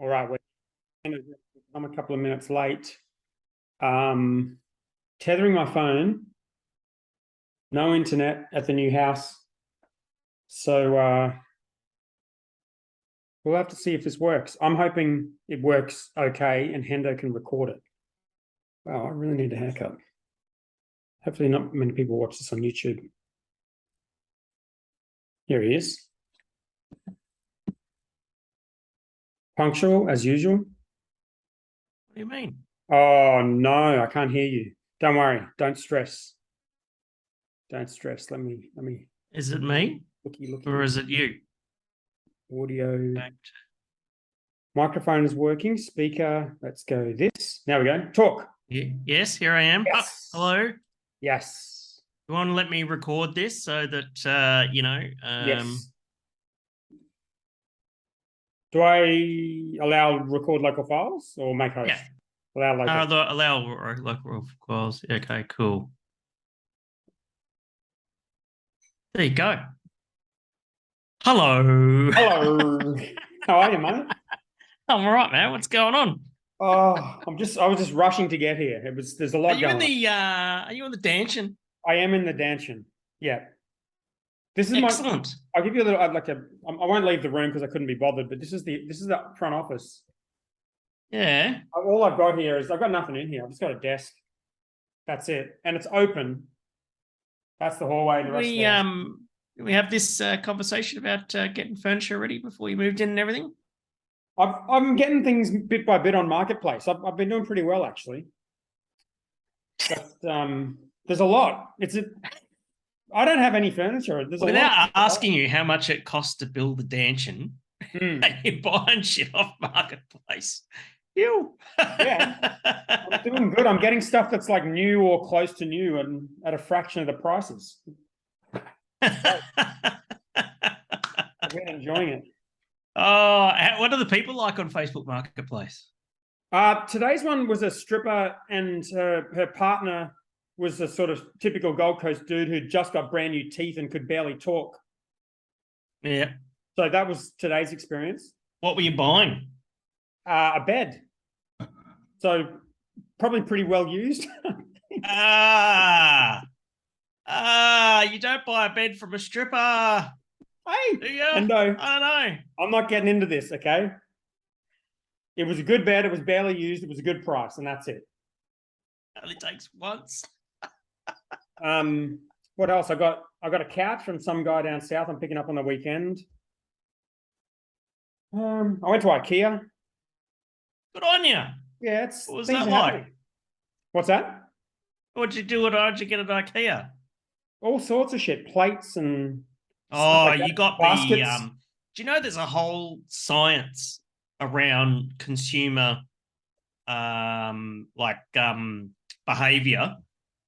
All right, I'm a couple of minutes late. Tethering my phone, no internet at the new house. So we'll have to see if this works. I'm hoping it works okay and Hendo can record it. Wow, I really need a haircut. Hopefully not many people watch this on YouTube. Here he is. Punctual as usual. What do you mean? Oh no, I can't hear you. Don't worry, don't stress. Don't stress. Let me Is it me? looky. Or is it you? Audio. Microphone is working. Speaker. Let's go this. Now we go. Talk. Yes, here I am. Yes. Oh, hello. Yes. You want to let me record this so that yes. Do I allow record local files or make host? Yeah. Allow local. Allow local files. Okay, cool. There you go. Hello. Hello. How are you, mate? I'm all right, man. What's going on? Oh, I was just rushing to get here. There's a lot going on. Are you on the Dainton? I am in the Dainton. Yeah. This is excellent. I'll give you a little. I won't leave the room because I couldn't be bothered. But this is the front office. Yeah. All I've got here is I've got nothing in here. I've just got a desk. That's it, and it's open. That's the hallway. We have this conversation about getting furniture ready before you moved in and everything. I'm getting things bit by bit on Marketplace. I've been doing pretty well actually. But there's a lot. I don't have any furniture. Without asking you how much it costs to build the Dainton, you're buying shit off Marketplace. Ew. Yeah, I'm doing good. I'm getting stuff that's like new or close to new and at a fraction of the prices. I've been enjoying it. Oh, what are the people like on Facebook Marketplace? Today's one was a stripper and her partner was a sort of typical Gold Coast dude who just got brand new teeth and could barely talk. Yeah. So that was today's experience. What were you buying? A bed. So probably pretty well used. You don't buy a bed from a stripper. Hey, do you? Hendo, I don't know. I'm not getting into this, okay? It was a good bed. It was barely used. It was a good price, and that's it. It only takes once. What else? I got a couch from some guy down south I'm picking up on the weekend. I went to IKEA. Good on you. Yeah, what was that like? What's that? What'd you do? How'd you get at IKEA? All sorts of shit, plates and. Oh, you got baskets. Do you know there's a whole science around consumer, behavior,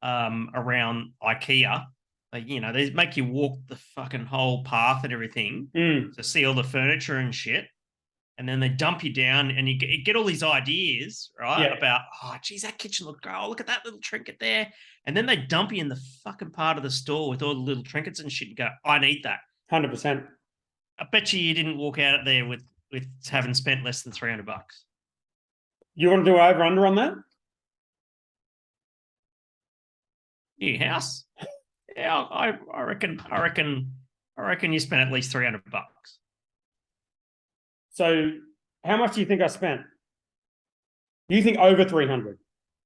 around IKEA? Like, they make you walk the fucking whole path and everything to see all the furniture and shit. And then they dump you down and you get all these ideas, right? Yeah. About, oh, geez, that kitchen looked great. Oh, look at that little trinket there. And then they dump you in the fucking part of the store with all the little trinkets and shit and go, I need that. 100%. I bet you didn't walk out there with having spent less than $300. You want to do over under on that? New house? Yeah, I reckon you spent at least $300. So how much do you think I spent? You think over 300?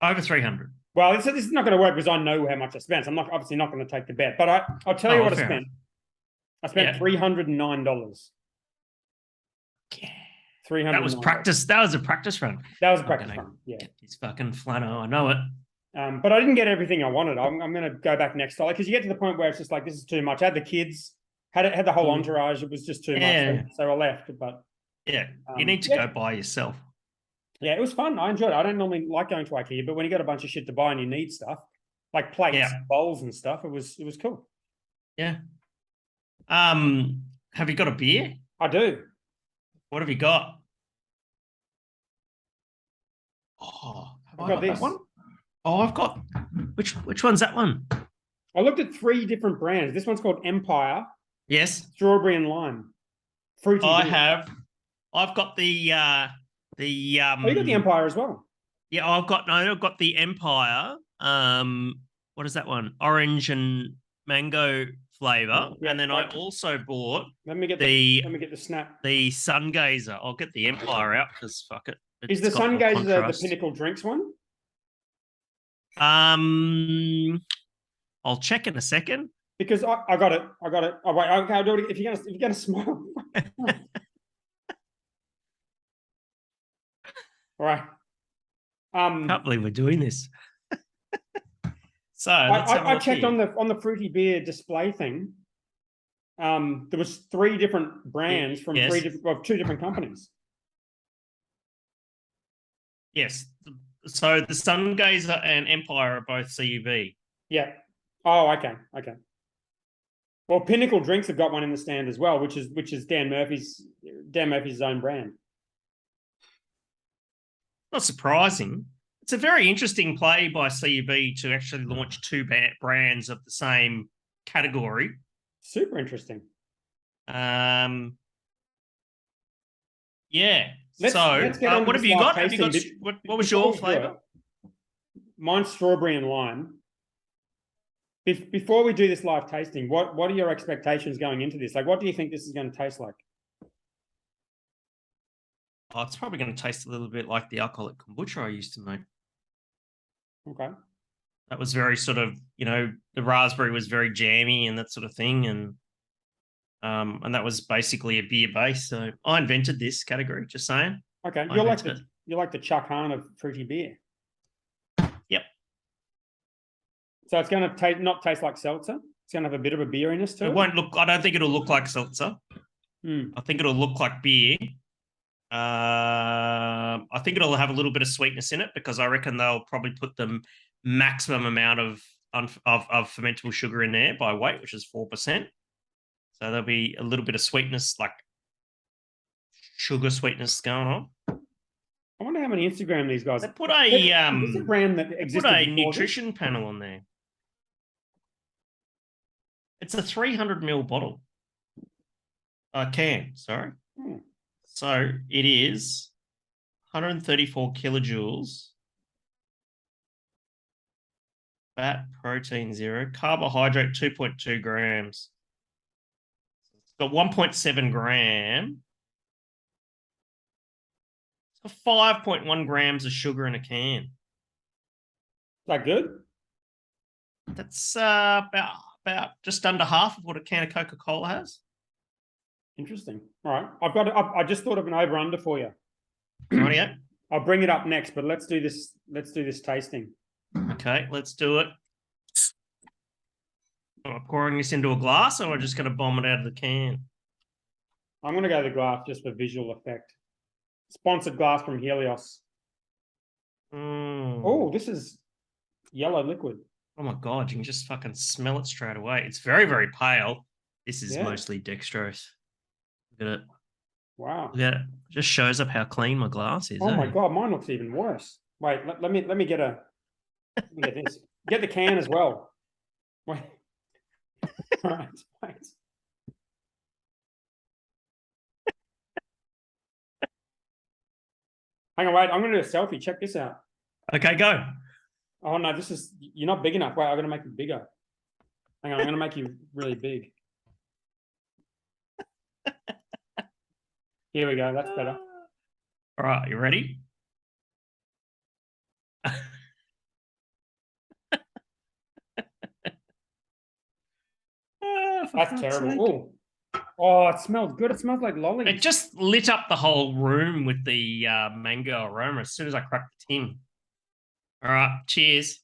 Over 300. Well, this is not going to work because I know how much I spent. So I'm obviously not going to take the bet. But I'll tell you what I spent. I spent $309. Yeah. $309. That was practice. That was a practice run. That was a practice run. Yeah. Get this fucking flannel. I know it. But I didn't get everything I wanted. I'm going to go back next time because you get to the point where it's just like, this is too much. I had the kids, had the whole entourage. It was just too much. So I left. But yeah, you need to go by yourself. Yeah, it was fun. I enjoyed it. I don't normally like going to IKEA, but when you got a bunch of shit to buy and you need stuff, like plates, bowls and stuff, it was cool. Yeah. Have you got a beer? I do. What have you got? Oh, I've got this one. Oh, I've got which one's that one? I looked at 3 different brands. This one's called Empire. Yes. Strawberry and lime. Fruity. I've got the The Oh, you got the Empire as well. Yeah, I've got the Empire. What is that one? Orange and mango flavor. Yeah, and then I also bought let me get the snap. the Sun Gazer. I'll get the Empire out because fuck it. Is the It's got Sun more Gazer the contrast. Pinnacle Drinks one? I'll check in a second. Because I got it. Oh wait, okay, I'll do it if you're gonna smile. All right. Can't believe we're doing this. So I checked on the fruity beer display thing. There was 3 different brands from two different companies. Yes. So the Sun Gazer and Empire are both CUV. Yeah. Oh, okay. Well, Pinnacle Drinks have got one in the stand as well, which is Dan Murphy's own brand. Not surprising. It's a very interesting play by CUV to actually launch 2 brands of the same category. Super interesting. Yeah. Let's get on what have you got? What was your flavor? Mine's strawberry and lime. Before we do this live tasting, what are your expectations going into this? Like, what do you think this is going to taste like? Oh, it's probably going to taste a little bit like the alcoholic kombucha I used to make. Okay. That was very sort of, the raspberry was very jammy and that sort of thing, and that was basically a beer base. So I invented this category. Just saying. Okay, you're like the Chuck Hahn of fruity beer. Yep. So it's going to not taste like seltzer. It's going to have a bit of a beeriness to it. It won't look. I don't think it'll look like seltzer. I think it'll look like beer. I think it'll have a little bit of sweetness in it because I reckon they'll probably put the maximum amount of fermentable sugar in there by weight, which is 4%. So there'll be a little bit of sweetness, like sugar sweetness going on. I wonder how many Instagram these guys. They put a brand that existed. Put a nutrition panel on there. It's a 300 ml bottle. Can, sorry. So it is 134 kilojoules. Fat, protein 0, carbohydrate 2.2 grams. It's got 1.7 gram. So 5.1 grams of sugar in a can. Is that good? That's about just under half of what a can of Coca-Cola has. Interesting. All right, I just thought of an over/under for you. Rightio. I'll bring it up next, but let's do this tasting. Okay, let's do it. Am I pouring this into a glass, or am I just going to bomb it out of the can? I'm going to go to the glass just for visual effect. Sponsored glass from Helios. Oh, this is yellow liquid. Oh my God, you can just fucking smell it straight away. It's very, very pale. This is mostly dextrose. Look at it. Wow. Look at it. Just shows up how clean my glass is. Oh my God, mine looks even worse. Wait, let me get get this. Get the can as well. Wait. All right. Wait. Hang on, wait. I'm gonna do a selfie. Check this out. Okay, go. Oh no, you're not big enough. Wait, I'm gonna make it bigger. Hang on, I'm gonna make you really big. Here we go. That's better. All right, you ready? That's terrible. Oh, it smells good. It smells like lollies. It just lit up the whole room with the mango aroma as soon as I cracked the tin. All right, cheers.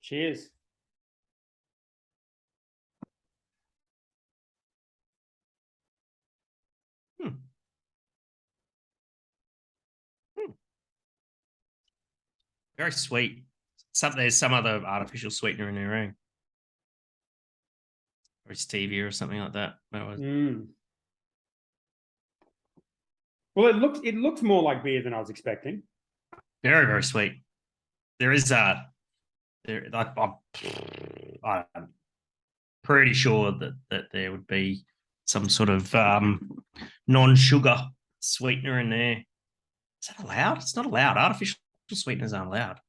Cheers. Very sweet. There's some other artificial sweetener in there, eh? Or stevia or something like that. Well, it looks more like beer than I was expecting. Very, very sweet. There is I'm pretty sure that there would be some sort of non-sugar sweetener in there. Is that allowed? It's not allowed. Artificial sweeteners aren't allowed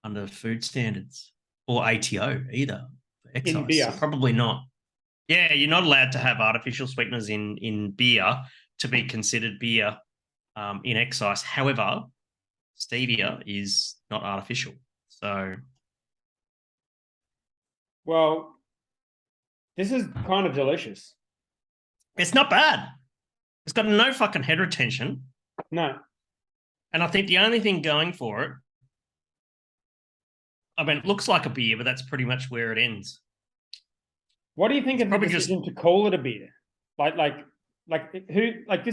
under food standards or ATO either. In Excise. beer. So probably not. Yeah, you're not allowed to have artificial sweeteners in beer to be considered beer in excise. However, stevia is not artificial. So, Well, this is kind of delicious. it's not bad. It's got no fucking head retention. No. And I think the only thing going for it, I mean, it looks like a beer, but that's pretty much where it ends. What do you think It's of the probably decision to call it a beer? This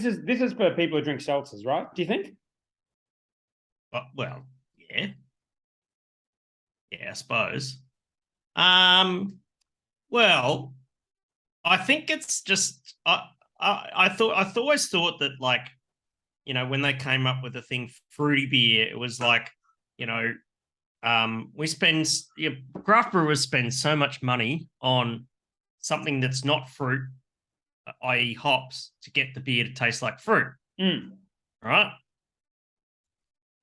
is for people who drink seltzers, right? Do you think? Well, yeah. Yeah, I suppose. Well, I think it's just I always thought that, like, you know, when they came up with the thing fruity beer, it was like, you know, craft brewers spend so much money on something that's not fruit, i.e. hops, to get the beer to taste like fruit. Right?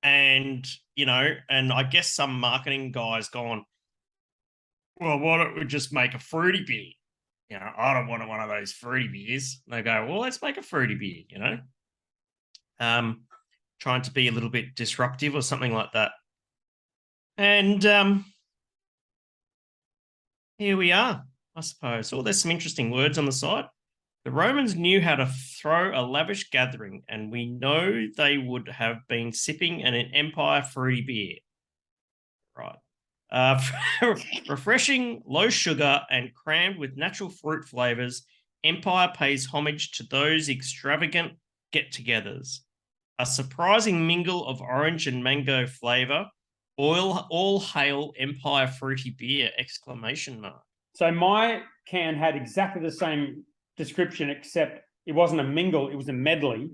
And, you know, and I guess some marketing guys gone, well, why don't we just make a fruity beer? You know, I don't want one of those fruity beers. And they go, well, let's make a fruity beer, you know? Trying to be a little bit disruptive or something like that. And here we are, I suppose. Oh, there's some interesting words on the side. The Romans knew how to throw a lavish gathering, and we know they would have been sipping an Empire fruity beer. Right. Refreshing, low sugar, and crammed with natural fruit flavors, Empire pays homage to those extravagant get-togethers. A surprising mingle of orange and mango flavor. All hail Empire fruity beer! ! So my can had exactly the same description, except it wasn't a mingle, it was a medley,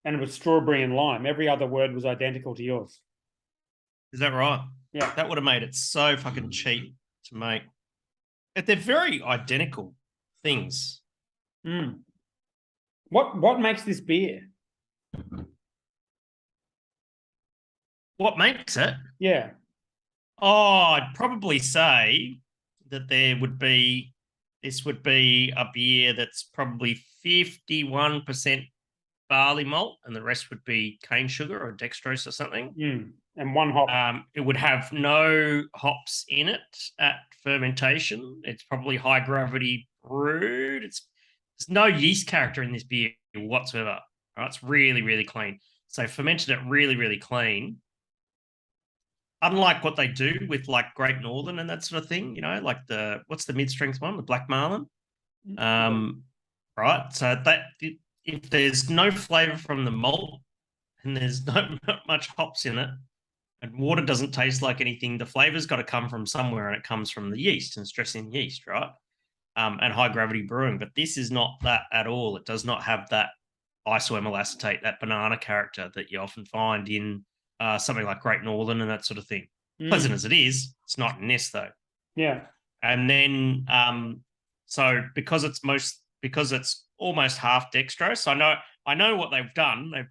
and it was strawberry and lime. Every other word was identical to yours. Is that right? Yeah. That would have made it so fucking cheap to make. They're very identical things. What makes this beer? What makes it? Yeah. Oh, I'd probably say that this would be a beer that's probably 51% barley malt, and the rest would be cane sugar or dextrose or something. And one hop. It would have no hops in it at fermentation. It's probably high gravity brewed. There's no yeast character in this beer whatsoever. Right? It's really, really clean. So fermented it really, really clean. Unlike what they do with like Great Northern and that sort of thing, you know, like what's the mid-strength one, the Black Marlin, right? So that if there's no flavor from the malt and there's not much hops in it, and water doesn't taste like anything, the flavor's got to come from somewhere, and it comes from the yeast and stressing yeast, right? And high gravity brewing. But this is not that at all. It does not have that isoamyl acetate, that banana character that you often find in something like Great Northern and that sort of thing. Pleasant as it is, it's not in this though. Yeah. And then so because it's almost half dextrose, I know what they've done. They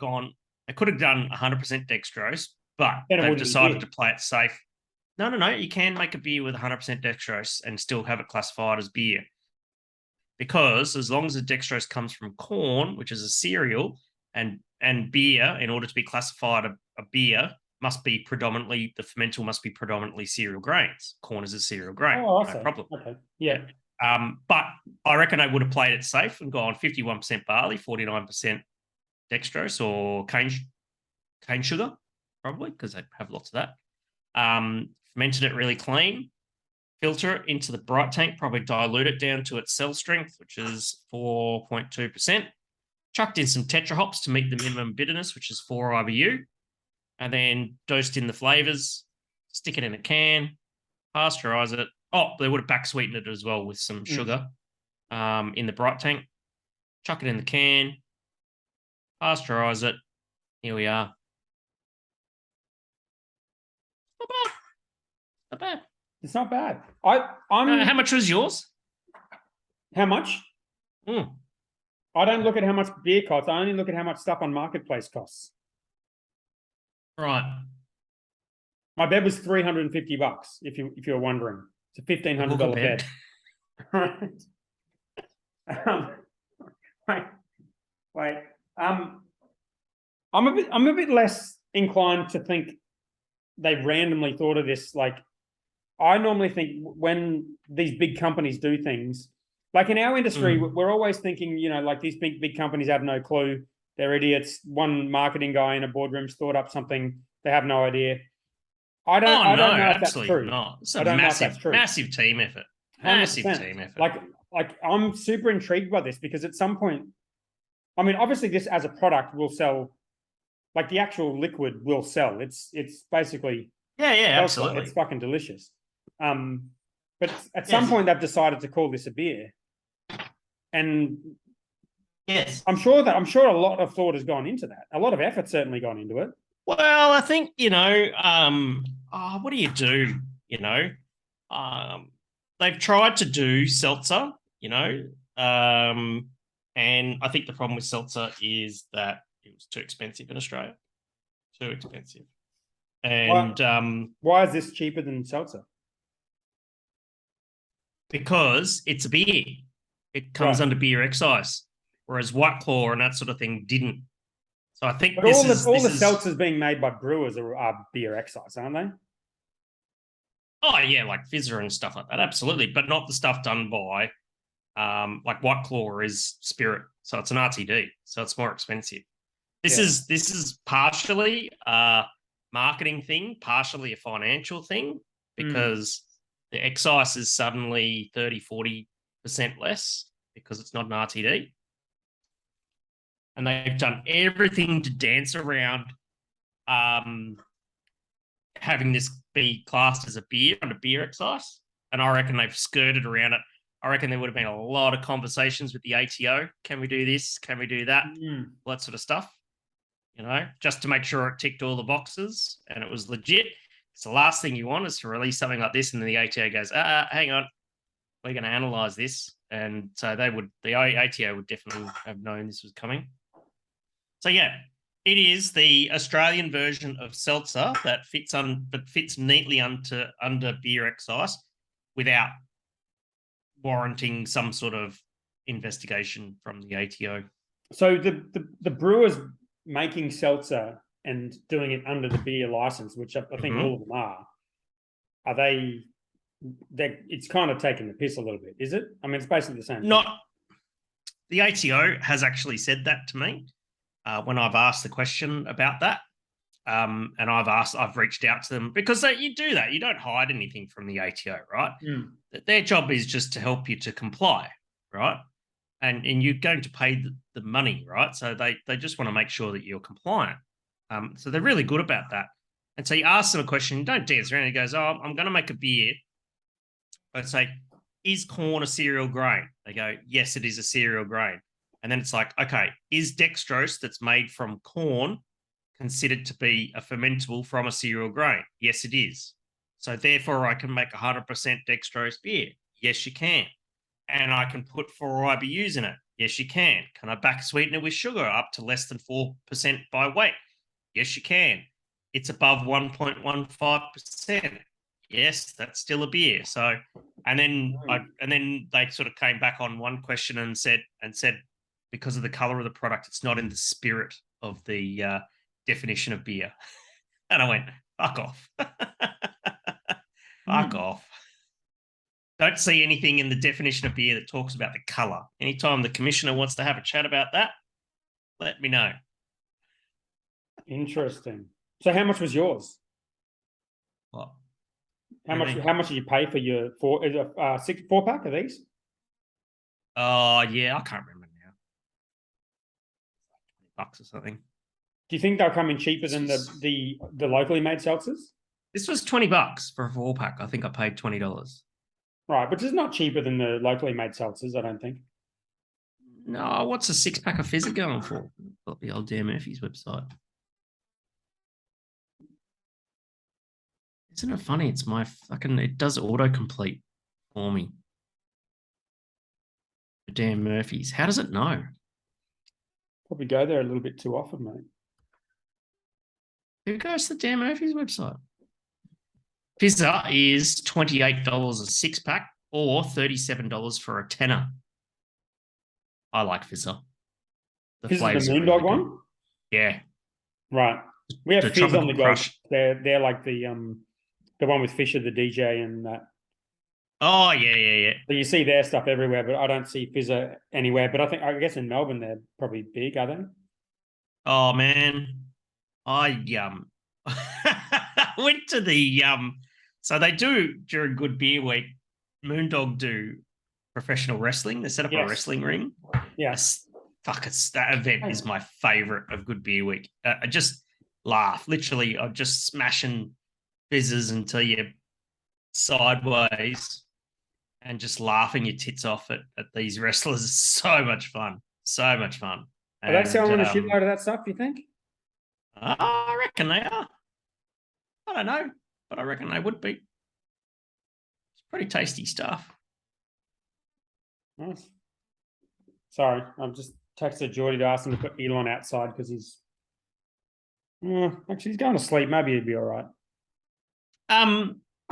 could have done 100% dextrose, but they've decided to play it safe. No. You can make a beer with 100% dextrose and still have it classified as beer. Because as long as the dextrose comes from corn, which is a cereal, and beer, in order to be classified a beer, the fermental must be predominantly cereal grains. Corn is a cereal grain. Oh, no problem. Okay. Yeah. But I reckon they would have played it safe and gone 51% barley, 49% dextrose or cane sugar, probably, because they have lots of that. Fermented it really clean. Filter it into the bright tank, probably dilute it down to its cell strength, which is 4.2%. Chucked in some tetra hops to meet the minimum bitterness, which is 4 IBU. And then dosed in the flavors, stick it in a can, pasteurize it. Oh, they would have back sweetened it as well with some sugar in the bright tank. Chuck it in the can, pasteurize it. Here we are. Not bad. It's not bad. How much was yours? How much? I don't look at how much beer costs. I only look at how much stuff on Marketplace costs. Right. My bed was $350, if you're wondering. It's a $1,500 bed. um, wait, wait. I'm a bit less inclined to think they randomly thought of this. Like, I normally think when these big companies do things, like in our industry, we're always thinking, like these big companies have no clue. They're idiots. One marketing guy in a boardroom's thought up something. They have no idea. I don't know if that's absolutely true. not. It's a I don't know if that's true. massive team effort. 100%. Massive team effort. Like I'm super intrigued by this because at some point, I mean, obviously this as a product will sell, like the actual liquid will sell. It's basically absolutely. It's fucking delicious. But at some point they've decided to call this a beer, and yes, I'm sure a lot of thought has gone into that. A lot of effort certainly gone into it. Well, I think what do you do? They've tried to do seltzer, and I think the problem with seltzer is that it was too expensive in Australia. Too expensive. And why is this cheaper than seltzer? Because it's a beer. It comes under beer excise, whereas White Claw and that sort of thing didn't. So I think all the seltzers being made by brewers are beer excise, aren't they? Oh yeah, like Fizzer and stuff like that, absolutely, but not the stuff done by like White Claw is spirit, so it's an RTD, so it's more expensive. This is partially a marketing thing, partially a financial thing, because the excise is suddenly 30-40% less because it's not an RTD. And they've done everything to dance around having this be classed as a beer under beer excise. And I reckon they've skirted around it. I reckon there would have been a lot of conversations with the ATO. Can we do this? Can we do that? All that sort of stuff, just to make sure it ticked all the boxes and it was legit. It's the last thing you want is to release something like this and then the ATO goes, hang on, we're going to analyze this. And so the ATO would definitely have known this was coming. So yeah, it is the Australian version of seltzer that fits neatly under beer excise without warranting some sort of investigation from the ATO. So the brewers making seltzer and doing it under the beer license, which I think all of them are they? It's kind of taking the piss a little bit, is it? I mean, it's basically the same thing. The ATO has actually said that to me when I've asked the question about that. And I've reached out to them because you do that. You don't hide anything from the ATO, right? Their job is just to help you to comply, right? And you're going to pay the money, right? So they just want to make sure that you're compliant. So they're really good about that. And so you ask them a question, don't dance around. He goes, oh, I'm going to make a beer. I'd say, is corn a cereal grain? They go, yes, it is a cereal grain. And then it's like, okay, is dextrose that's made from corn considered to be a fermentable from a cereal grain? Yes, it is. So therefore, I can make 100% dextrose beer. Yes, you can. And I can put 4 IBUs in it. Yes, you can. Can I back sweeten it with sugar up to less than 4% by weight? Yes, you can. It's above 1.15%. Yes, that's still a beer. So, and then they sort of came back on one question and said because of the color of the product, it's not in the spirit of the definition of beer. And I went, fuck off. Fuck off. Don't see anything in the definition of beer that talks about the color. Anytime the commissioner wants to have a chat about that, let me know. Interesting. So how much was yours? What? How much did you pay for your 4-pack of these? Oh yeah, I can't remember now. $20 or something. Do you think they'll come in cheaper than the locally made seltzers? This was $20 for a 4-pack. I think I paid $20. Right, which is not cheaper than the locally made seltzers, I don't think. No, what's a 6-pack of Fizzer going for? Got the old Dan Murphy's website. Isn't it funny? It's my it does autocomplete for me. Dan Murphy's. How does it know? Probably go there a little bit too often, mate. Who goes to Dan Murphy's website? Fizzer is $28 a six-pack or $37 for a tenner. I like Fizzer. The This is the flavors are Moondog really good. one? Yeah. Right. We have The Fizz on Tropical the go. Crush. They're like the one with Fisher, the DJ, and that. Oh, yeah. So you see their stuff everywhere, but I don't see Fizzer anywhere. But I guess in Melbourne they're probably big, are they? Oh, man. I went to the so they do during Good Beer Week. Moondog do professional wrestling. They set up a wrestling ring. Yes. That event is my favorite of Good Beer Week. I just laugh. Literally, I'm just smashing fizzes until you're sideways and just laughing your tits off at these wrestlers. It's so much fun. So much fun. Are they selling a shitload of that stuff, you think? I reckon they are. I don't know, but I reckon they would be. It's pretty tasty stuff. Nice. Sorry, I've just texted Geordie to ask him to put Elon outside because he's actually he's going to sleep. Maybe he'd be all right.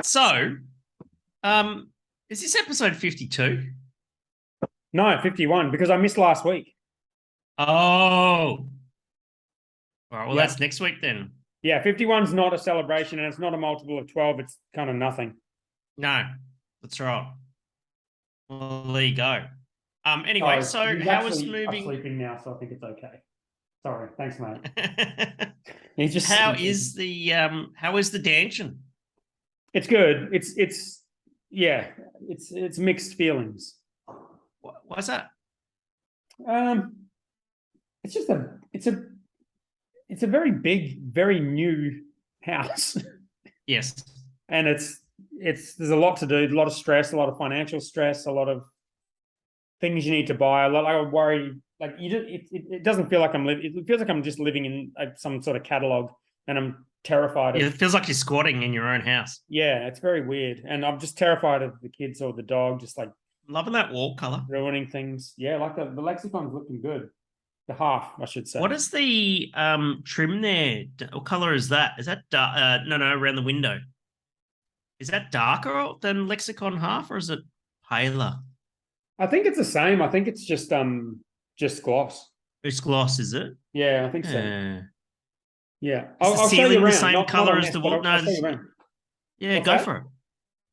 So, is this episode 52? No, 51, because I missed last week. Oh. All right, well, that's next week then. Yeah, 51's not a celebration and it's not a multiple of 12. It's kind of nothing. No, that's right. Well, there you go. Anyway, so how is moving? I'm sleeping now, so I think it's okay. Sorry, thanks, mate. How is the Dainton? It's good. It's mixed feelings. Why's that? It's a very big, very new house. Yes. And there's a lot to do, a lot of stress, a lot of financial stress, a lot of things you need to buy. I worry, like it doesn't feel like it feels like I'm just living in some sort of catalog and I'm terrified. It feels like you're squatting in your own house. Yeah, it's very weird. And I'm just terrified of the kids or the dog, just like loving that wall color. Ruining things. Yeah, like the lexicon's looking good. The half, I should say. What is the trim there? What color is that? Is that no, around the window? Is that darker than Lexicon half, or is it paler? I think it's the same. I think it's just gloss. It's gloss, is it? Yeah, I think so. Yeah, I'll show you around. The same color as the wall. No, yeah, What's go that? for it.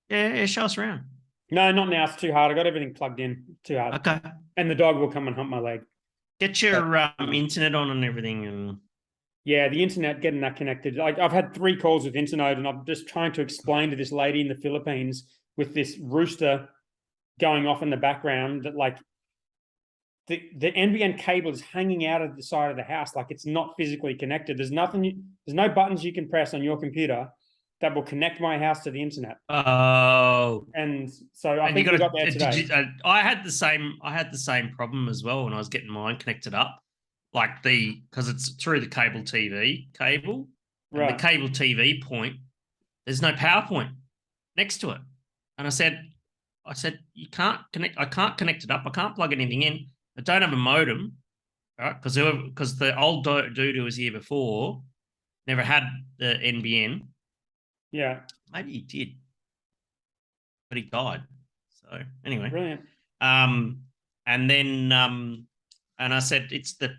Yeah, show us around. No, not now. It's too hard. I got everything plugged in. Too hard. Okay. And the dog will come and hump my leg. Get your internet on and everything, and yeah, the internet, getting that connected. I've had 3 calls with Internet, and I'm just trying to explain to this lady in the Philippines with this rooster going off in the background that like the NBN cable is hanging out of the side of the house, like it's not physically connected. There's no buttons you can press on your computer that will connect my house to the internet. Oh, and so I think we got there today. I had the same problem as well when I was getting mine connected up, like because it's through the cable TV cable, right? And the cable TV point, there's no power point next to it, and I said you can't connect. I can't connect it up. I can't plug anything in. I don't have a modem, right? Because the old dude who was here before never had the NBN. Yeah, maybe he did, but he died. So anyway, brilliant. And then and I said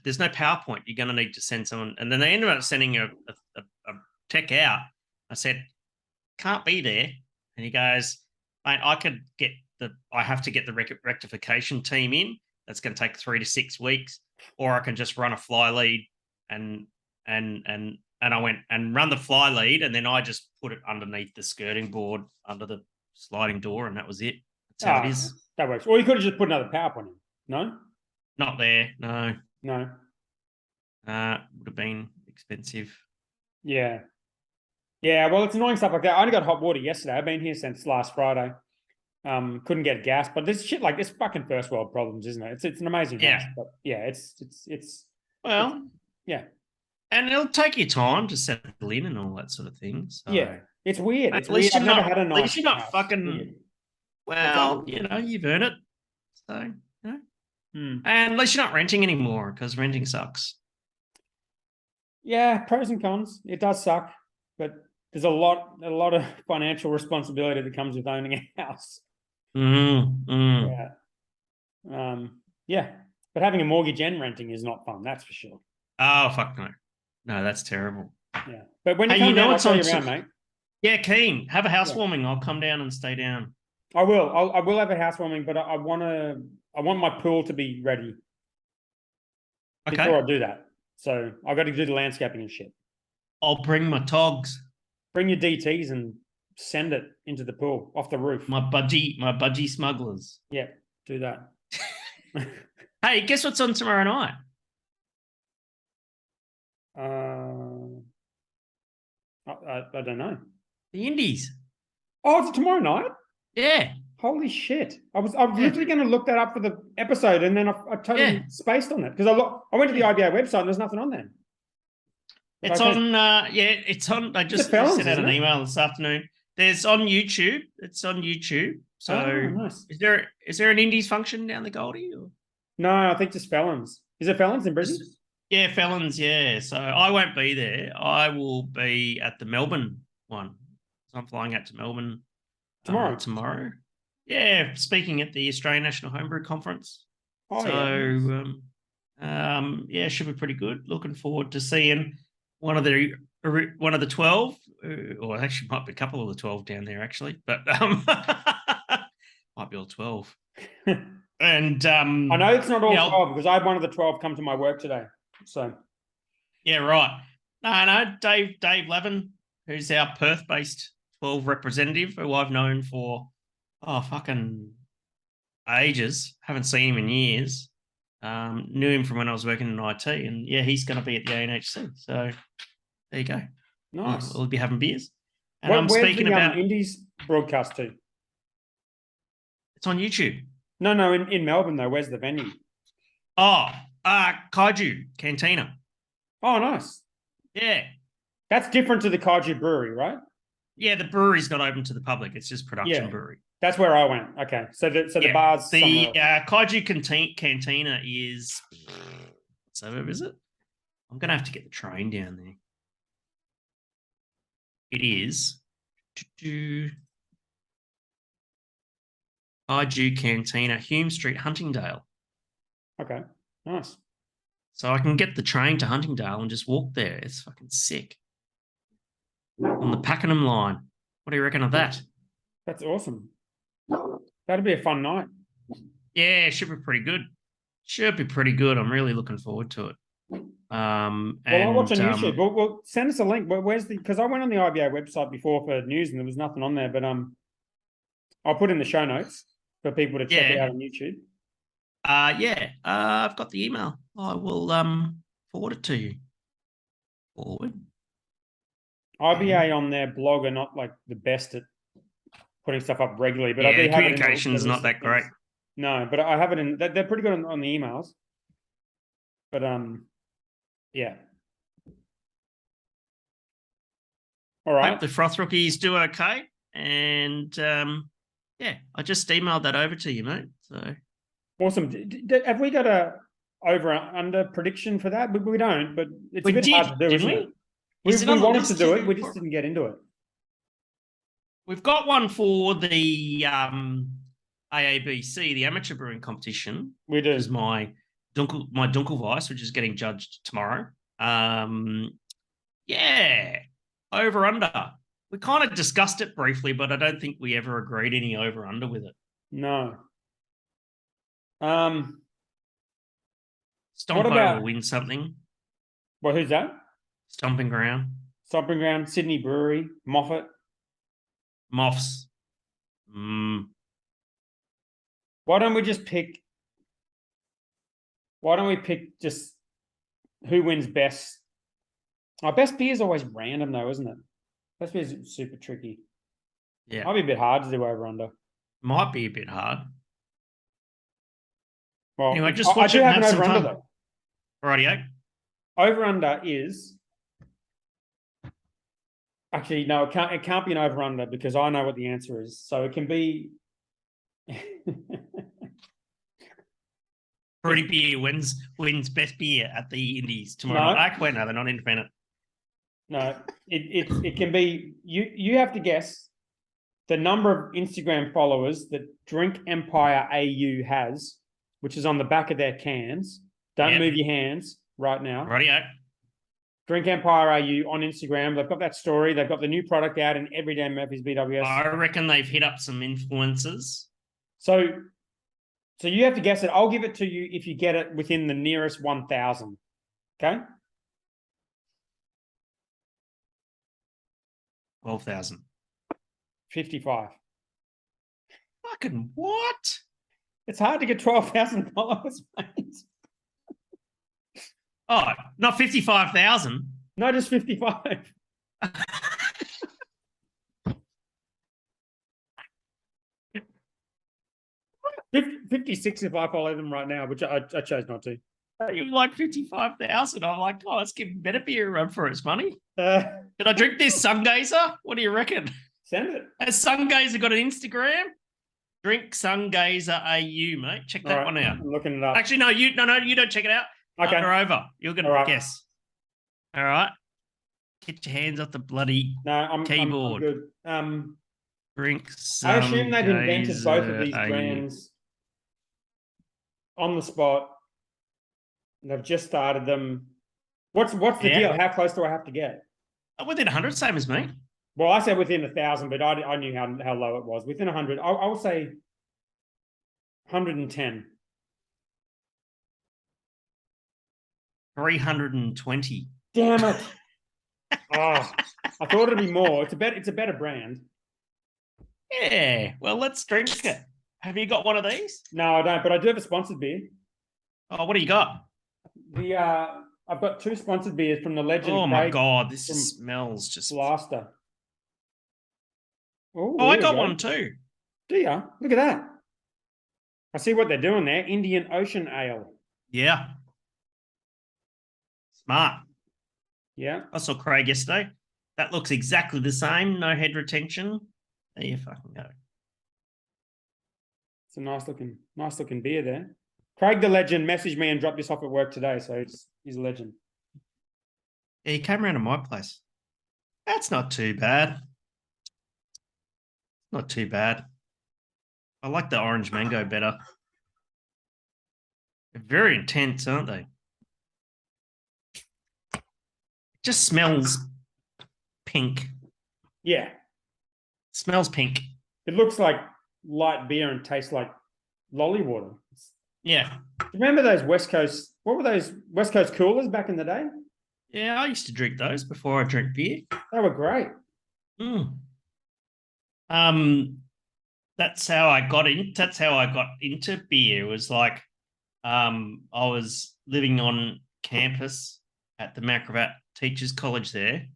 there's no PowerPoint. You're going to need to send someone, and then they ended up sending a tech out. I said can't be there, and he goes, mate, I have to get the rectification team in. That's going to take 3 to 6 weeks, or I can just run a fly lead and I went and run the fly lead, and then I just put it underneath the skirting board under the sliding door, and that was it. That's how it is. That works. Or you could have just put another PowerPoint in. No? Not there. No. No. Would have been expensive. Yeah. Yeah, well, it's annoying stuff like that. I only got hot water yesterday. I've been here since last Friday. Couldn't get gas, but there's shit like this fucking first world problems, isn't it? It's an amazing house, but yeah, yeah. And it'll take you time to settle in and all that sort of thing. So. Yeah, it's weird. It's at least weird. you're I've never had a nice at least you're not house. fucking. Well, you've earned it. So, and at least you're not renting anymore because renting sucks. Yeah, pros and cons. It does suck, but there's a lot of financial responsibility that comes with owning a house. Yeah. Yeah. But having a mortgage and renting is not fun, that's for sure. Oh, fuck no. No, that's terrible. Yeah. But when you Hey, come you know down, I'll what's show on you around, mate. Yeah, keen. Have a Yeah. housewarming. I'll come down and stay down. I will. I will have a housewarming, but I want my pool to be ready before Okay. I do that. So I've got to do the landscaping and shit. I'll bring my togs. Bring your DTs and send it into the pool off the roof. My budgie smugglers. Yeah, do that. Hey, guess what's on tomorrow night? I don't know. The Indies. Oh, it's tomorrow night? Yeah. Holy shit. I was literally going to look that up for the episode and then I totally spaced on it because I went to the IBA website and there's nothing on there. It's on, it's on. I just sent out an email this afternoon. There's on YouTube. It's on YouTube. So nice. Is there an Indies function down the Goldie? Or? No, I think just Felons. Is it Felons in Brisbane? Yeah, Felons, yeah. So I won't be there. I will be at the Melbourne one. So I'm flying out to Melbourne tomorrow. Yeah, speaking at the Australian National Homebrew Conference. Oh, so, yeah, should be pretty good. Looking forward to seeing one of the 12, or actually might be a couple of the 12 down there actually, but might be all 12. And I know it's not all 12 because I had one of the 12 come to my work today. So yeah, right. No, Dave Levin, who's our Perth-based 12 representative, who I've known for fucking ages. Haven't seen him in years. Knew him from when I was working in IT, and yeah, he's going to be at the ANHC. So there you go. Nice. We'll be having beers. And I'm speaking about Indies broadcast to. It's on YouTube. No, in Melbourne though. Where's the venue? Oh, Kaiju Cantina. Oh, nice. Yeah. That's different to the Kaiju Brewery, right? Yeah, the brewery's not open to the public. It's just production brewery. That's where I went. Okay, so the bar's the Kaiju Cantina is what suburb is it? I'm gonna have to get the train down there. It is Kaiju Cantina, Hume Street, Huntingdale. Okay, nice. So I can get the train to Huntingdale and just walk there. It's fucking sick. On the Pakenham line. What do you reckon of that? That's awesome. That'd be a fun night. Yeah, it should be pretty good. Should be pretty good. I'm really looking forward to it. I'll watch on YouTube. Well, send us a link. Where's because I went on the IBA website before for news and there was nothing on there, but I'll put in the show notes for people to check it out on YouTube. I've got the email. I will forward it to you. Forward. IBA on their blog are not like the best at putting stuff up regularly, but I do have communication's not that great. No, but I have it in. They're pretty good on the emails. But yeah. All right. Hope the Froth Rookies do okay, and yeah, I just emailed that over to you, mate. So awesome. Have we got a over under prediction for that? We don't, but it's a bit hard to do, isn't it? We wanted to do it. We just didn't get into it. We've got one for the AABC, the amateur brewing competition. We do. Which is my Dunkelweiss, which is getting judged tomorrow. Yeah, over under. We kind of discussed it briefly, but I don't think we ever agreed any over under with it. No. Stompo will win something. Well, who's that? Stomping Ground. Stomping Ground, Sydney Brewery, Moffat. Moffs. Why don't we pick just who wins best? Our best beer is always random though, isn't it? Best beer is super tricky. Yeah. Might be a bit hard to do over under. Might be a bit hard. Well, anyway, just watch it and have some fun. Though. Rightio. Over under is actually no, it can't be an over under because I know what the answer is. So it can be Fruity beer wins best beer at the Indies tomorrow night. Wait, no, they're not independent. No, it can be. You have to guess the number of Instagram followers that Drink Empire AU has, which is on the back of their cans. Don't move your hands right now. Rightio. Drink Empire AU on Instagram. They've got that story. They've got the new product out in every damn Murphy's BWS. I reckon they've hit up some influencers. So you have to guess it. I'll give it to you if you get it within the nearest 1,000. Okay? 12,000. 55. Fucking what? It's hard to get 12,000 followers, mate. Oh, not 55,000. No, just 55. 56 if I follow them right now, which I chose not to. You're like 55,000. I'm like, oh, let's give better beer a run for its money. Did I drink this Sungazer? What do you reckon? Send it. Has Sungazer got an Instagram? Drink Sungazer AU, mate. Check that one out. I'm looking it up. Actually, no, you don't check it out. Okay. Under over. You're gonna guess. All right. Get your hands off the bloody keyboard. I'm good. Drink I assume they've invented both of these brands on the spot. They've just started them. What's the deal? How close do I have to get? Within 100, same as me. Well, I said within 1,000, but I knew how low it was. Within 100, I will say 110. 320. Damn it! I thought it'd be more. It's a better brand. Yeah. Well, let's drink it. Have you got one of these? No, I don't. But I do have a sponsored beer. Oh, what do you got? I've got 2 sponsored beers from the legend. Oh my god, this smells just blaster. Oh, I got one too. Do you? Look at that. I see what they're doing there. Indian Ocean Ale. Yeah. Smart. Yeah. I saw Craig yesterday. That looks exactly the same. No head retention. There you fucking go. It's a nice looking beer there. Craig the legend messaged me and dropped this off at work today, so he's a legend. Yeah, he came around to my place. That's not too bad. Not too bad. I like the orange mango better. They're very intense, aren't they? It just smells pink. Yeah. Smells pink. It looks like light beer and tastes like lolly water. Yeah. Remember those West Coast, what were those West Coast coolers back in the day? Yeah, I used to drink those before I drank beer. They were great. That's how I got into beer. It was like I was living on campus at the Macrobat Teachers College there.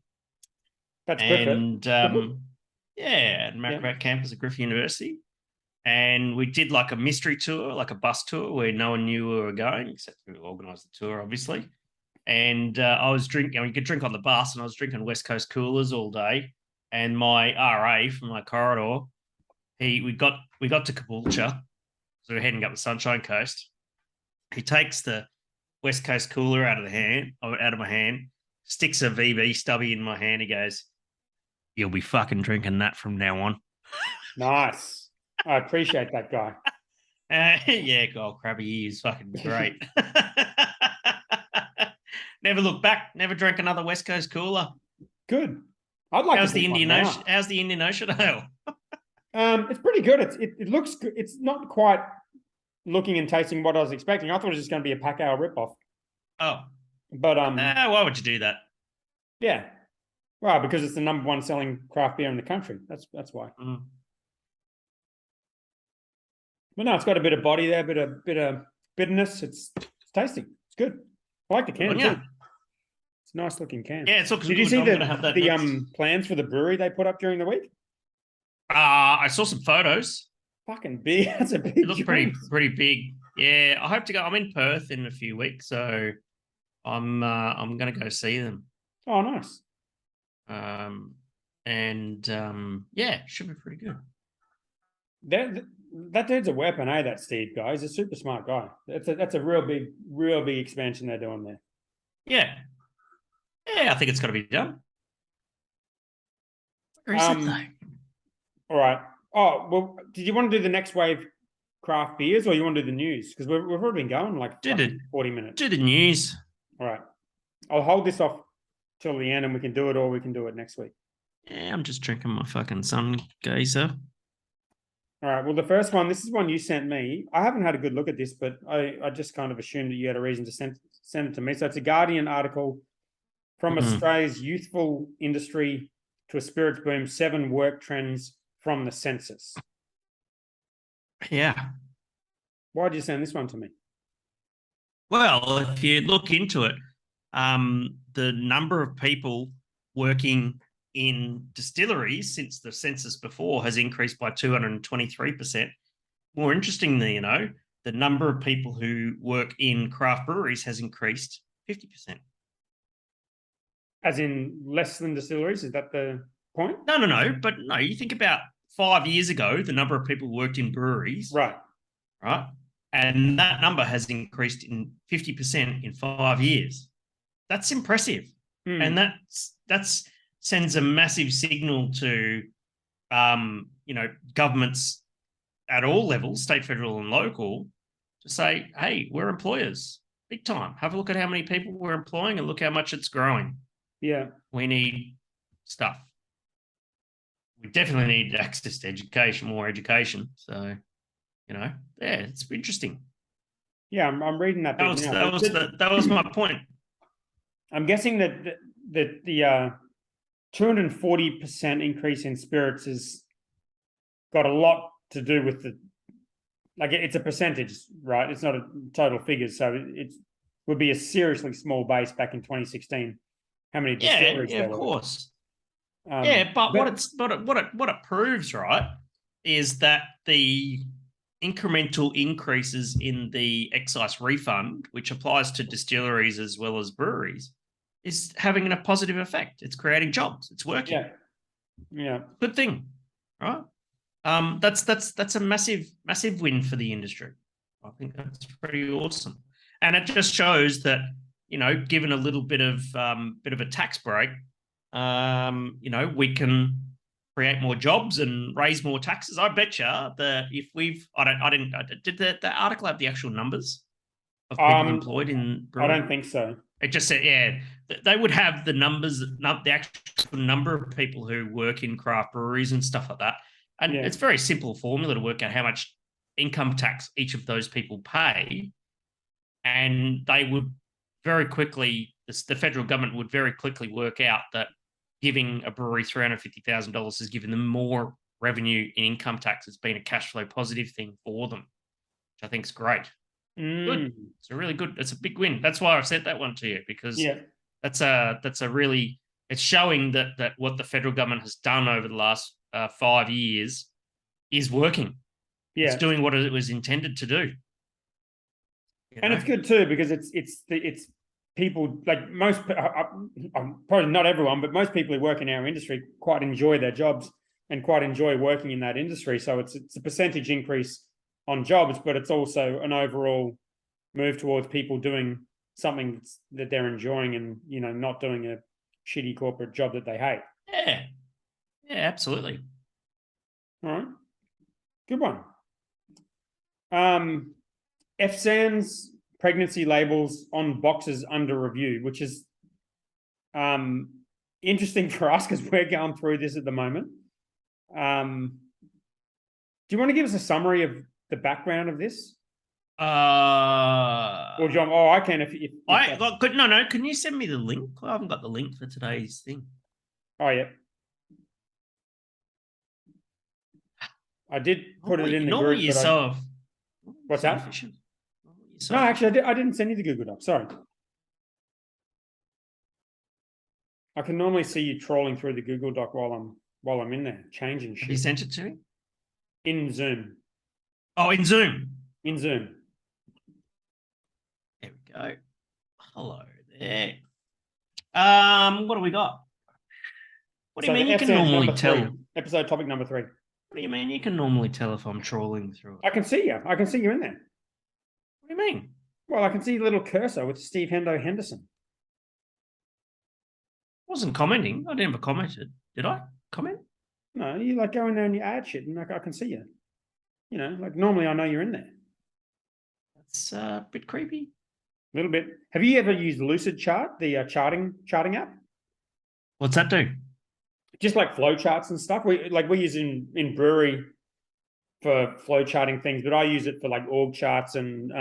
That's perfect. At Macrobat campus at Griffith University. And we did like a mystery tour, like a bus tour where no one knew we were going, except we organised the tour, obviously. And I was drinking, you could drink on the bus, and I was drinking West Coast coolers all day. And my RA from my corridor, we got to Caboolture, so we're heading up the Sunshine Coast. He takes the West Coast cooler out of my hand, sticks a VB stubby in my hand. He goes, "You'll be fucking drinking that from now on." Nice. I appreciate that guy. Yeah, God, Krabby, he is fucking great. Never look back. Never drank another West Coast cooler. Good. I'd like. How's the Indian Ocean? How's the Indian Ocean Ale? It's pretty good. It looks good. It's not quite looking and tasting what I was expecting. I thought it was just going to be a pack ale ripoff. Oh, but why would you do that? Yeah, well, because it's the #1 selling craft beer in the country. That's why. But no, it's got a bit of body there, bit of bitterness. It's tasty. It's good. I like the can too. It's a nice looking can. Yeah, it's looking good. Did you see the plans for the brewery they put up during the week? I saw some photos. Fucking big. That's a big. It looks pretty big. Yeah, I hope to go. I'm in Perth in a few weeks, so I'm going to go see them. Oh, nice. Yeah, should be pretty good. that dude's a weapon, eh? That Steve guy. He's a super smart guy. That's a real big expansion they're doing there. Yeah. Yeah, I think it's got to be done. Where is it though? All right. Oh, well, did you want to do the next wave craft beers or you want to do the news? Because we've already been going like 40 minutes. Do the news. All right. I'll hold this off till the end and we can do it or we can do it next week. Yeah, I'm just drinking my fucking sun geyser. All right. Well, the first one, this is one you sent me. I haven't had a good look at this, but I just kind of assumed that you had a reason to send it to me. So it's a Guardian article from Australia's youthful industry to a spirits boom, 7 work trends from the census. Yeah. Why did you send this one to me? Well, if you look into it, the number of people working in distilleries since the census before has increased by 223%. More interestingly, the number of people who work in craft breweries has increased 50%. As in less than distilleries? Is that the point? No. But no, you think about 5 years ago, the number of people who worked in breweries. Right. And that number has increased in 50% in 5 years. That's impressive. And that's sends a massive signal to, governments at all levels, state, federal, and local, to say, hey, we're employers, big time. Have a look at how many people we're employing and look how much it's growing. Yeah. We need stuff. We definitely need access to education, more education. So, it's interesting. Yeah, I'm reading that. That was my point. I'm guessing that the 240% increase in spirits has got a lot to do with it's a percentage, right? It's not a total figure, so it would be a seriously small base back in 2016. How many distilleries there were? Of course. But what it proves, right, is that the incremental increases in the excise refund, which applies to distilleries as well as breweries, is having a positive effect. It's creating jobs. It's working. Yeah. Good thing, right? That's a massive win for the industry. I think that's pretty awesome, and it just shows that given a little bit of a tax break, we can create more jobs and raise more taxes. I bet you that if did the article have the actual numbers of people employed in brewing? I don't think so. It just said, they would have the numbers, the actual number of people who work in craft breweries and stuff like that. And it's a very simple formula to work out how much income tax each of those people pay. And they would very quickly, the federal government would very quickly work out that giving a brewery $350,000 has given them more revenue in income tax. It's been a cash flow positive thing for them, which I think is great. Good. It's a really good. It's a big win. That's why I sent that one to you, because that's a really. It's showing that what the federal government has done over the last 5 years is working. Yeah, it's doing what it was intended to do. And it's good too, because it's people, like most, probably not everyone, but most people who work in our industry quite enjoy their jobs and quite enjoy working in that industry. So it's a percentage increase on jobs, but it's also an overall move towards people doing something that they're enjoying and, not doing a shitty corporate job that they hate. Yeah, absolutely. All right. Good one. FSANZ pregnancy labels on boxes under review, which is interesting for us because we're going through this at the moment. Do you want to give us a summary of the background of this? Or John? Oh, I can. No. Can you send me the link? I haven't got the link for today's thing. Oh yeah, I did put it in the group. What's that? No, actually, I didn't send you the Google Doc. Sorry. I can normally see you trawling through the Google Doc while I'm in there changing shit. Have you sent it to me? In Zoom. Oh, in Zoom. In Zoom. There we go. Hello there. What do we got? What do you mean you can normally tell? Episode topic number 3. What do you mean? You can normally tell if I'm trawling through it. I can see you. I can see you in there. What do you mean? Well, I can see a little cursor with Steve Hendo Henderson. I wasn't commenting. I never commented. Did I comment? No, you like go in there and you add shit, and like I can see you. You know, like normally I know you're in there. That's a bit creepy. A little bit. Have you ever used Lucid Chart, the charting app? What's that do? Just like flow charts and stuff. We use in brewery for flow charting things, but I use it for like org charts and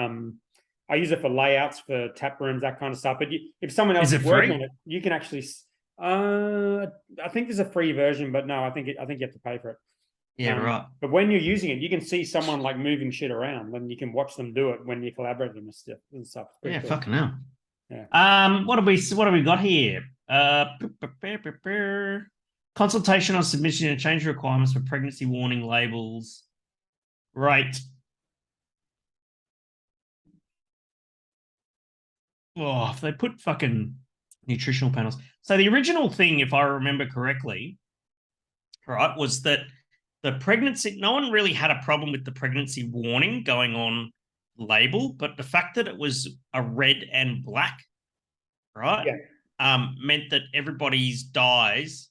I use it for layouts for tap rooms, that kind of stuff. But if someone else is working on it, you can actually. I think there's a free version, but no, I think you have to pay for it. Yeah, right. But when you're using it, you can see someone like moving shit around, and you can watch them do it when you're collaborating and stuff. Yeah, cool. fucking hell. Yeah. What have we got here? Consultation on submission and change requirements for pregnancy warning labels. Right. Oh, if they put fucking nutritional panels. So the original thing, if I remember correctly, right, was that the pregnancy, no one really had a problem with the pregnancy warning going on label, but the fact that it was a red and black, right, meant that everybody's dyes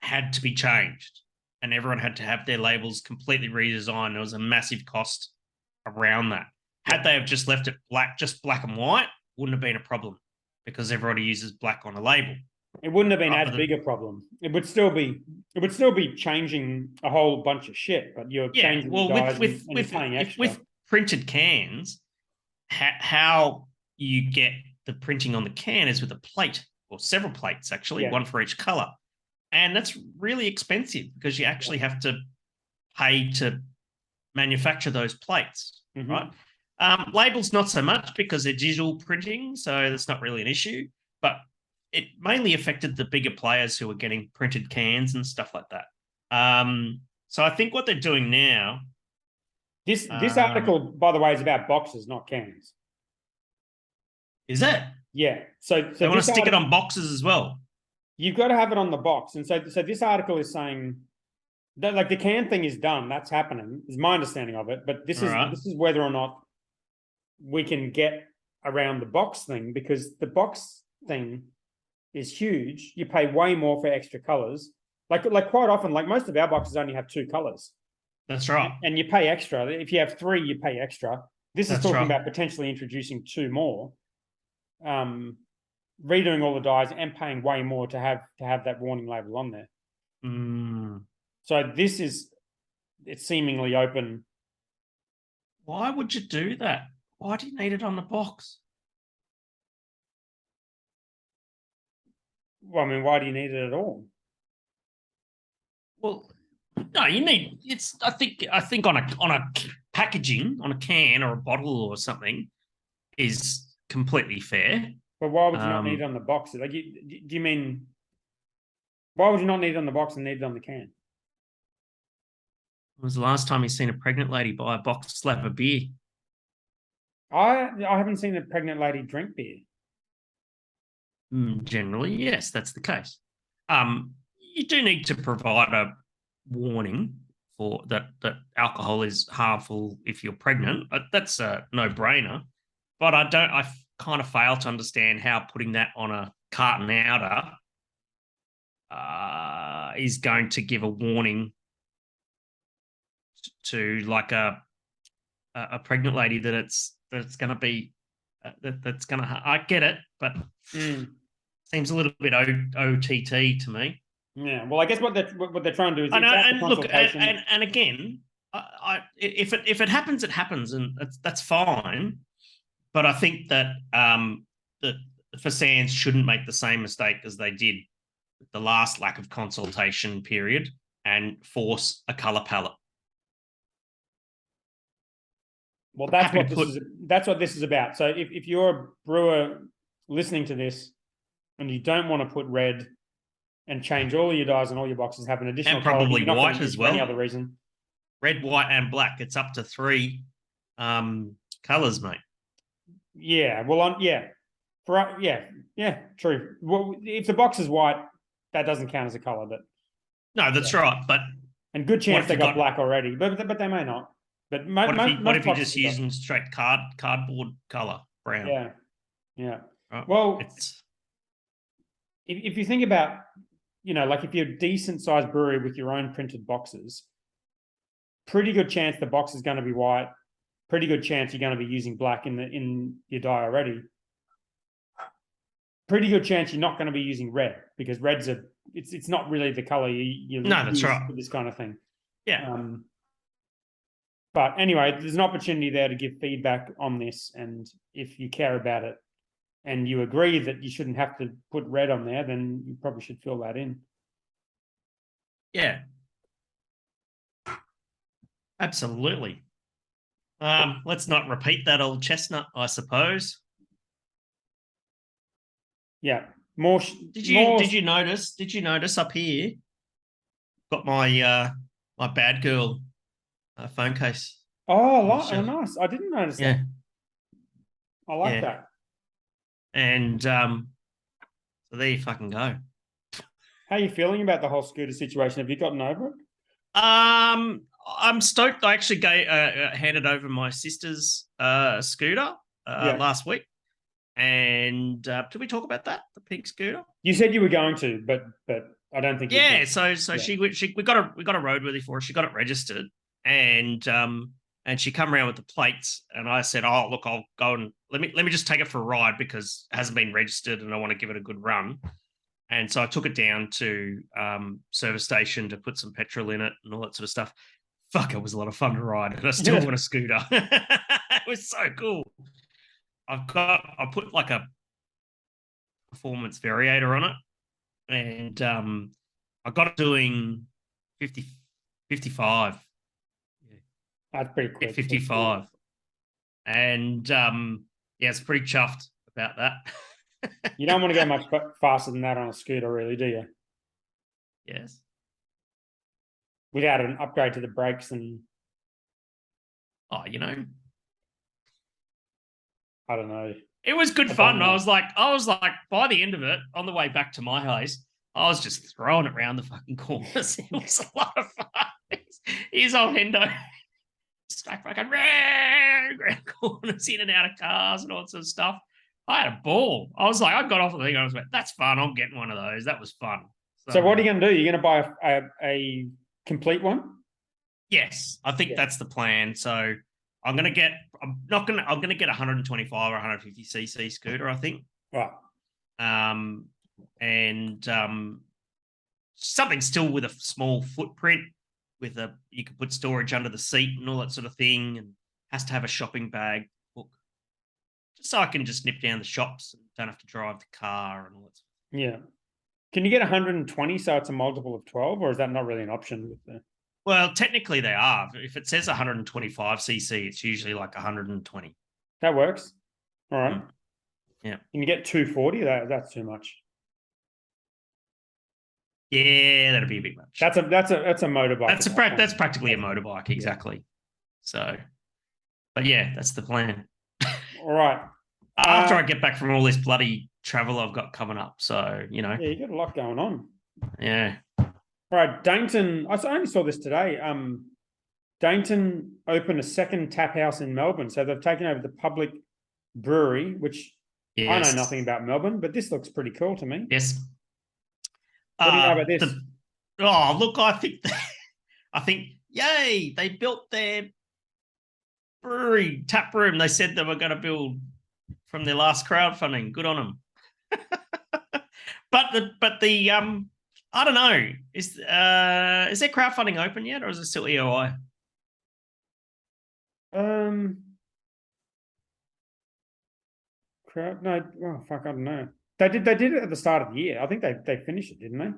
had to be changed and everyone had to have their labels completely redesigned. There was a massive cost around that. Had they have just left it black, just black and white, wouldn't have been a problem because everybody uses black on a label. It wouldn't have been as big a problem. It would still be changing a whole bunch of shit, but you're changing the dyes and you're paying extra. With printed cans, how you get the printing on the can is with a plate or several plates, actually, one for each color. And that's really expensive because you actually have to pay to manufacture those plates, right? Labels, not so much because they're digital printing, so that's not really an issue. But it mainly affected the bigger players who were getting printed cans and stuff like that. So I think what they're doing now. This article, by the way, is about boxes, not cans. Is it? Yeah. So they want to stick it on boxes as well. You've got to have it on the box, and so this article is saying that like the can thing is done. That's happening. Is my understanding of it. But this is whether or not we can get around the box thing, because the box thing is huge. You pay way more for extra colors. Like quite often, like most of our boxes only have 2 colors. That's right. And you pay extra. If you have 3, you pay extra. This is talking about potentially introducing 2 more. Redoing all the dyes and paying way more to have that warning label on there. So it's seemingly open. Why would you do that? Why do you need it on the box? Well, I mean, why do you need it at all? Well, no, you need it's. I think on a packaging, on a can or a bottle or something, is completely fair. But why would you not need it on the box? Like, do you mean why would you not need it on the box and need it on the can? When was the last time you seen a pregnant lady buy a box slab of beer? I haven't seen a pregnant lady drink beer. Generally, yes, that's the case. You do need to provide a warning for that alcohol is harmful if you're pregnant. That's a no-brainer. But I kind of fail to understand how putting that on a carton outer is going to give a warning to like a pregnant lady that it's going to be that's going to. I get it, but seems a little bit OTT to me. Yeah, well, I guess what they're trying to do is. And look, and again, if it happens, it happens, and that's fine. But I think that the FSANZ shouldn't make the same mistake as they did with the last lack of consultation period and force a color palette. Well, that's what this is about. So if you're a brewer listening to this and you don't want to put red and change all of your dyes and all your boxes, have an additional and probably color, white as well. For any other reason? Red, white, and black. It's up to 3 colors, mate. Yeah. Well, true. Well, if the box is white, that doesn't count as a color, but no, that's right. But And good chance they you got black already, but they may not. But what if you're most just using straight cardboard color brown? Yeah, yeah. Right? Well, It's if you think about, like if you're a decent sized brewery with your own printed boxes, pretty good chance the box is going to be white. Pretty good chance you're going to be using black in your die already. Pretty good chance you're not going to be using red, because red's it's not really the color you no, that's use right. for this kind of thing. Yeah. But anyway, there's an opportunity there to give feedback on this, and if you care about it and you agree that you shouldn't have to put red on there, then you probably should fill that in. Yeah. Absolutely. Let's not repeat that old chestnut, I suppose. Yeah. Did you notice up here? Got my my bad girl phone case. Oh, nice. I didn't notice that. I like that. And so there you fucking go. How are you feeling about the whole scooter situation? Have you gotten over it? I'm stoked. I actually handed over my sister's scooter last week. And did we talk about that? The pink scooter? You said you were going to, but I don't think. Yeah. So we got a roadworthy for her. She got it registered, and she come around with the plates, and I said, "Oh, look, I'll go and let me just take it for a ride because it hasn't been registered, and I want to give it a good run." And so I took it down to service station to put some petrol in it and all that sort of stuff. Fuck, it was a lot of fun to ride, and I still want a scooter. It was so cool. I put like a performance variator on it, and I got it doing 55. That's pretty quick. 55. And it's pretty chuffed about that. You don't want to go much faster than that on a scooter, really, do you? Yes. Without an upgrade to the brakes and... Oh, I don't know. It was good fun. I was like, by the end of it, on the way back to my house, I was just throwing it around the fucking corners. It was a lot of fun. Here's old Hendo. Just like fucking around corners, in and out of cars and all that sort of stuff. I had a ball. I was like, I got off the thing. I was like, that's fun. I'm getting one of those. That was fun. So what are you going to do? You're going to buy a complete one? Yes, I think that's the plan. So I'm going to get a 125 or 150 cc scooter, I think. Right. And something still with a small footprint, you can put storage under the seat and all that sort of thing, and has to have a shopping bag hook, just so I can just nip down the shops and don't have to drive the car and all that. Yeah. Can you get 120 so it's a multiple of 12, or is that not really an option with the... Well, technically they are. If it says 125 cc, it's usually like 120. That works. All right. Yeah. Can you get 240? That's too much. Yeah, that'd be a bit much. That's a motorbike. That's practically a motorbike, exactly. Yeah. So, but yeah, that's the plan. All right. After I get back from all this bloody travel I've got coming up, so Yeah, you got a lot going on. Yeah. All right, Dainton. I only saw this today. Dainton opened a second tap house in Melbourne, so they've taken over the public brewery, which I know nothing about Melbourne, but this looks pretty cool to me. Yes. What do you know about this? Look, I think, yay, they built their brewery tap room. They said they were going to build from their last crowdfunding. Good on them. But the I don't know. Is their crowdfunding open yet, or is it still EOI? No. Oh fuck, I don't know. They did it at the start of the year. I think they finished it, didn't they?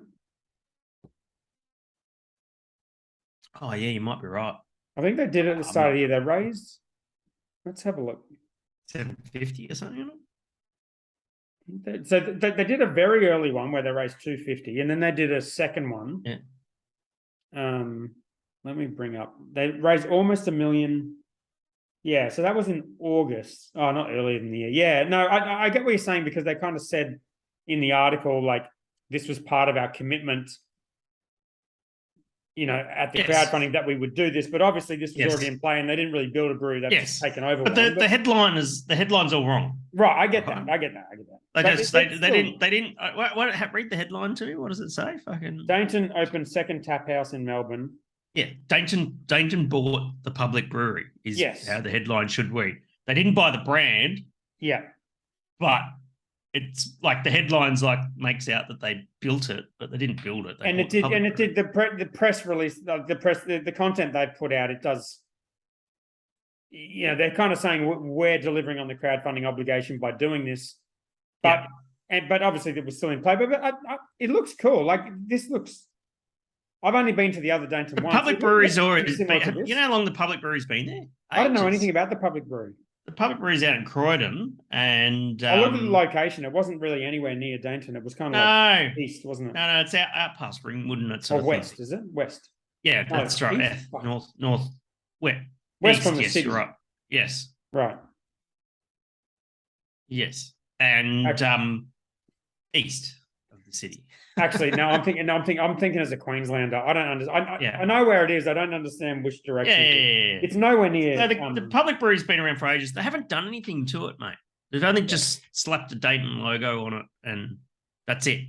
Oh yeah, you might be right. I think they did it at the start of the year. They raised. Let's have a look. 750 or something. So they did a very early one where they raised 250, and then they did a second one. Yeah. Let me bring up. They raised almost $1 million. Yeah, so that was in August. Oh, not earlier in the year. Yeah, no, I get what you're saying, because they kind of said in the article, like, this was part of our commitment at the Yes. crowdfunding that we would do this, but obviously this was Yes. already in play and they didn't really build a brewery. They've just taken over. But the headline's all wrong. Right. I get that. They didn't. Read the headline to me. What does it say? Fucking Dainton opened second tap house in Melbourne. Yeah, Dainton bought the public brewery. Is how the headline should read. They didn't buy the brand. Yeah, but it's like the headlines makes out that they built it, but they didn't build it. It did. The press release, the content they've put out. It does. They're kind of saying we're delivering on the crowdfunding obligation by doing this, but obviously it was still in play. But it looks cool. Like this looks. I've only been to the other Dainton once. Public brewery's already. You know how long the public brewery's been there? I don't know anything about the public brewery. The public brewery's out in Croydon, and I looked at the location. It wasn't really anywhere near Dainton. It was kind of like east, wasn't it? No, it's out past Ringwood, and it's west, is it? West. Yeah, that's right. North, west east, from the city. Right. Yes. Right. Yes, and east of the city. Actually, no. I'm thinking as a Queenslander. I don't understand. I know where it is. I don't understand which direction. Yeah. It's nowhere near. No, the public brewery's been around for ages. They haven't done anything to it, mate. They've only just slapped a Dainton logo on it, and that's it.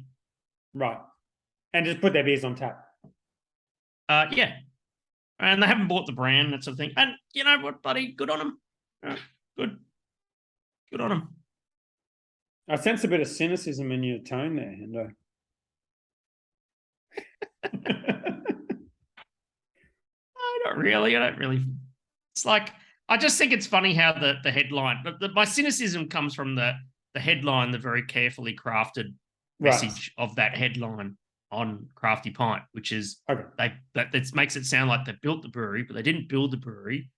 Right, and just put their beers on tap. Yeah, and they haven't bought the brand, that sort of thing. And you know what, buddy? Good on them. Good on them. I sense a bit of cynicism in your tone there, Hendo. Not really. I don't really. It's like I just think it's funny how the headline. My cynicism comes from the headline, the very carefully crafted message of that headline on Crafty Pint, which is that makes it sound like they built the brewery, but they didn't build the brewery.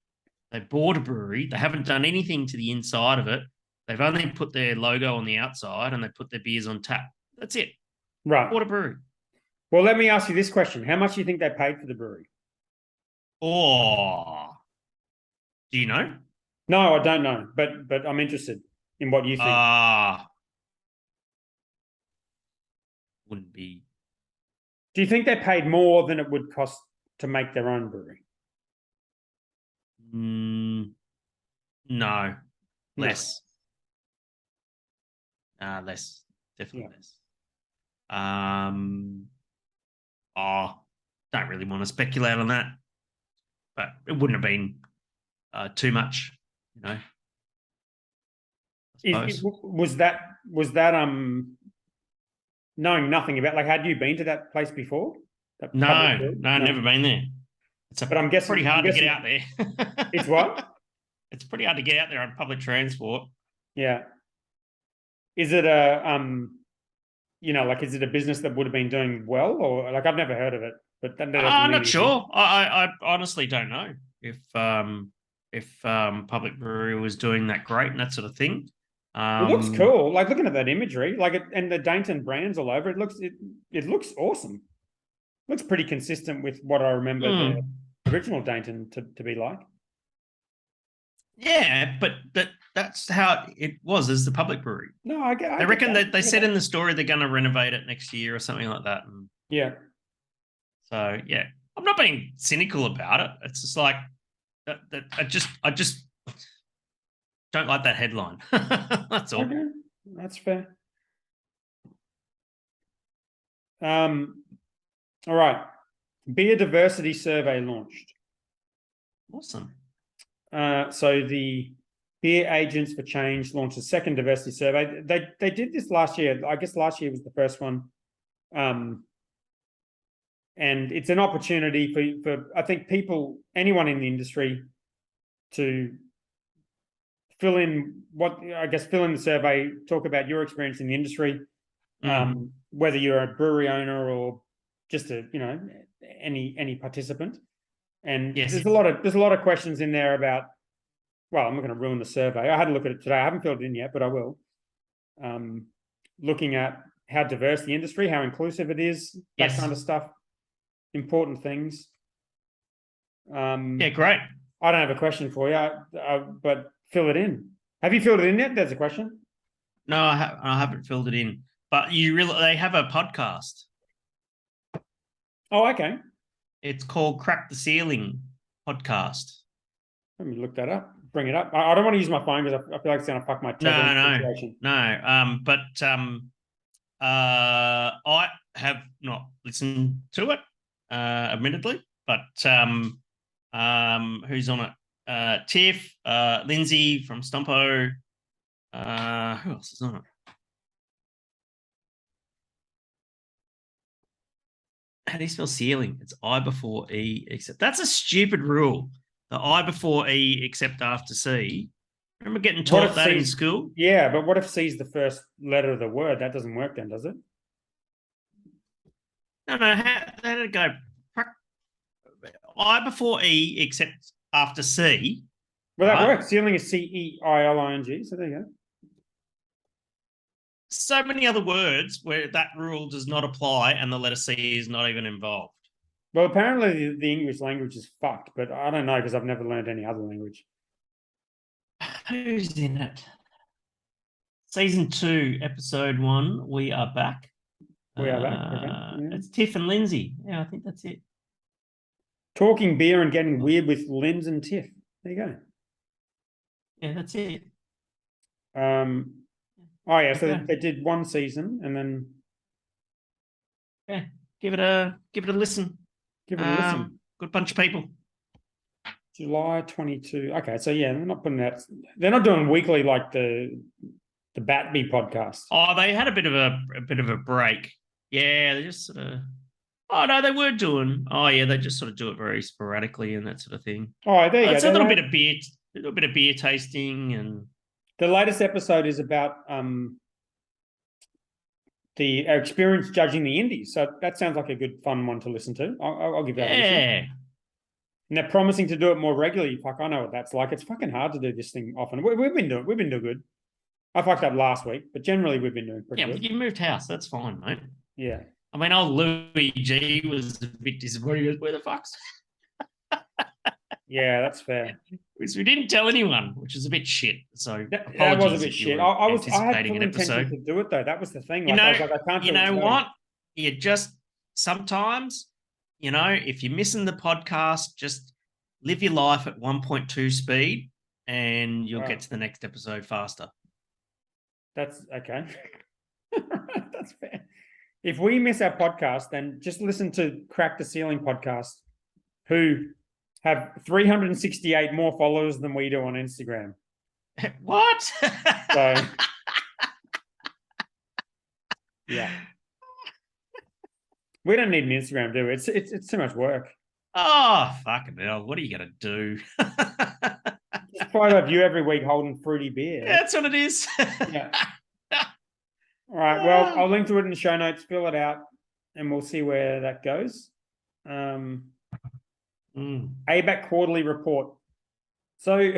They bought a brewery. They haven't done anything to the inside of it. They've only put their logo on the outside and they put their beers on tap. That's it. Right. Bought a brewery. Well, let me ask you this question. How much do you think they paid for the brewery? Oh, do you know? No, I don't know, but I'm interested in what you think. Wouldn't be. Do you think they paid more than it would cost to make their own brewery? No, less. Less, definitely less. Don't really want to speculate on that, but it wouldn't have been too much, you know. Was that knowing nothing about, like, had you been to that place before? No, never been there. But I'm guessing pretty hard to get out there. It's what? It's pretty hard to get out there on public transport. Yeah. Is it is it a business that would have been doing well, or like I've never heard of it? But I'm not sure. I honestly don't know if public brewery was doing that great and that sort of thing. It looks cool. Like looking at that imagery, and the Dainton brands all over it looks awesome. Looks pretty consistent with what I remember the original Dainton to be like. Yeah, but that's how it was as the public brewery. No, I get. They reckon that they said in the story they're going to renovate it next year or something like that. And yeah. So yeah, I'm not being cynical about it. It's just like that. I just don't like that headline. That's all. Okay. That's fair. All right. Beer diversity survey launched. Awesome. So the Beer Agents for Change launched a second diversity survey. They did this last year. I guess last year was the first one. And it's an opportunity for I think anyone in the industry to fill in the survey, talk about your experience in the industry, whether you're a brewery owner or just any participant. And there's a lot of questions in there about, well, I'm not going to ruin the survey. I had a look at it today. I haven't filled it in yet, but I will. Looking at how diverse the industry, how inclusive it is, that kind of stuff. Important things. Yeah, great. I don't have a question for you, but fill it in. Have you filled it in yet? There's a question. No, I haven't filled it in. But they have a podcast. Oh, okay. It's called Crack the Ceiling podcast. Let me look that up. Bring it up. I don't want to use my phone because I feel like it's going to fuck my tethering situation. No. But I have not listened to it, admittedly. But who's on it? Tiff, Lindsay from Stumpo. Who else is on it? How do you spell ceiling? It's I before E except. That's a stupid rule. The I before E except after C. Remember getting taught that in school? Yeah, but what if C is the first letter of the word? That doesn't work then, does it? No. How did it go? I before E except after C. Well, that works. Ceiling is C-E-I-L-I-N-G. So there you go. So many other words where that rule does not apply and the letter C is not even involved. Well, apparently the English language is fucked, but I don't know because I've never learned any other language. Who's in it? Season 2, episode 1. We are back. We are back. Okay. Yeah. It's Tiff and Lindsay. Yeah, I think that's it. Talking beer and getting weird with Linz and Tiff. There you go. Yeah, that's it. Oh yeah, so they did one season and then give it a listen. Give it a listen. Good bunch of people. July 22. Okay, so yeah, they're not putting that. They're not doing weekly like the Batby podcast. Oh, they had a bit of a break. Yeah, they just sort of. Oh no, they were doing. Oh yeah, they just sort of do it very sporadically and that sort of thing. Oh, there you go. It's a little bit of beer tasting and. The latest episode is about the experience judging the indies. So that sounds like a good, fun one to listen to. I'll give that a listen. Yeah. And they're promising to do it more regularly. Fuck, I know what that's like. It's fucking hard to do this thing often. We've been doing good. I fucked up last week, but generally we've been doing pretty good. Yeah, you moved house. That's fine, mate. Yeah. I mean, old Louis G was a bit disappointed. Where the fuck's? Yeah, that's fair. We didn't tell anyone, which is a bit shit. So that was a bit shit. I had full intention to do it though. That was the thing. Like, I can't. You know what? You just sometimes, if you're missing the podcast, just live your life at 1.2 speed, and you'll get to the next episode faster. That's okay. That's fair. If we miss our podcast, then just listen to Crack the Ceiling podcast, who have 368 more followers than we do on Instagram. What? So, yeah. We don't need an Instagram, do we? It's too much work. Oh, fucking hell. What are you going to do? Just photo of you every week holding fruity beer. Yeah, that's what it is. Yeah. All right. Well, I'll link to it in the show notes, fill it out, and we'll see where that goes. Abac quarterly report. So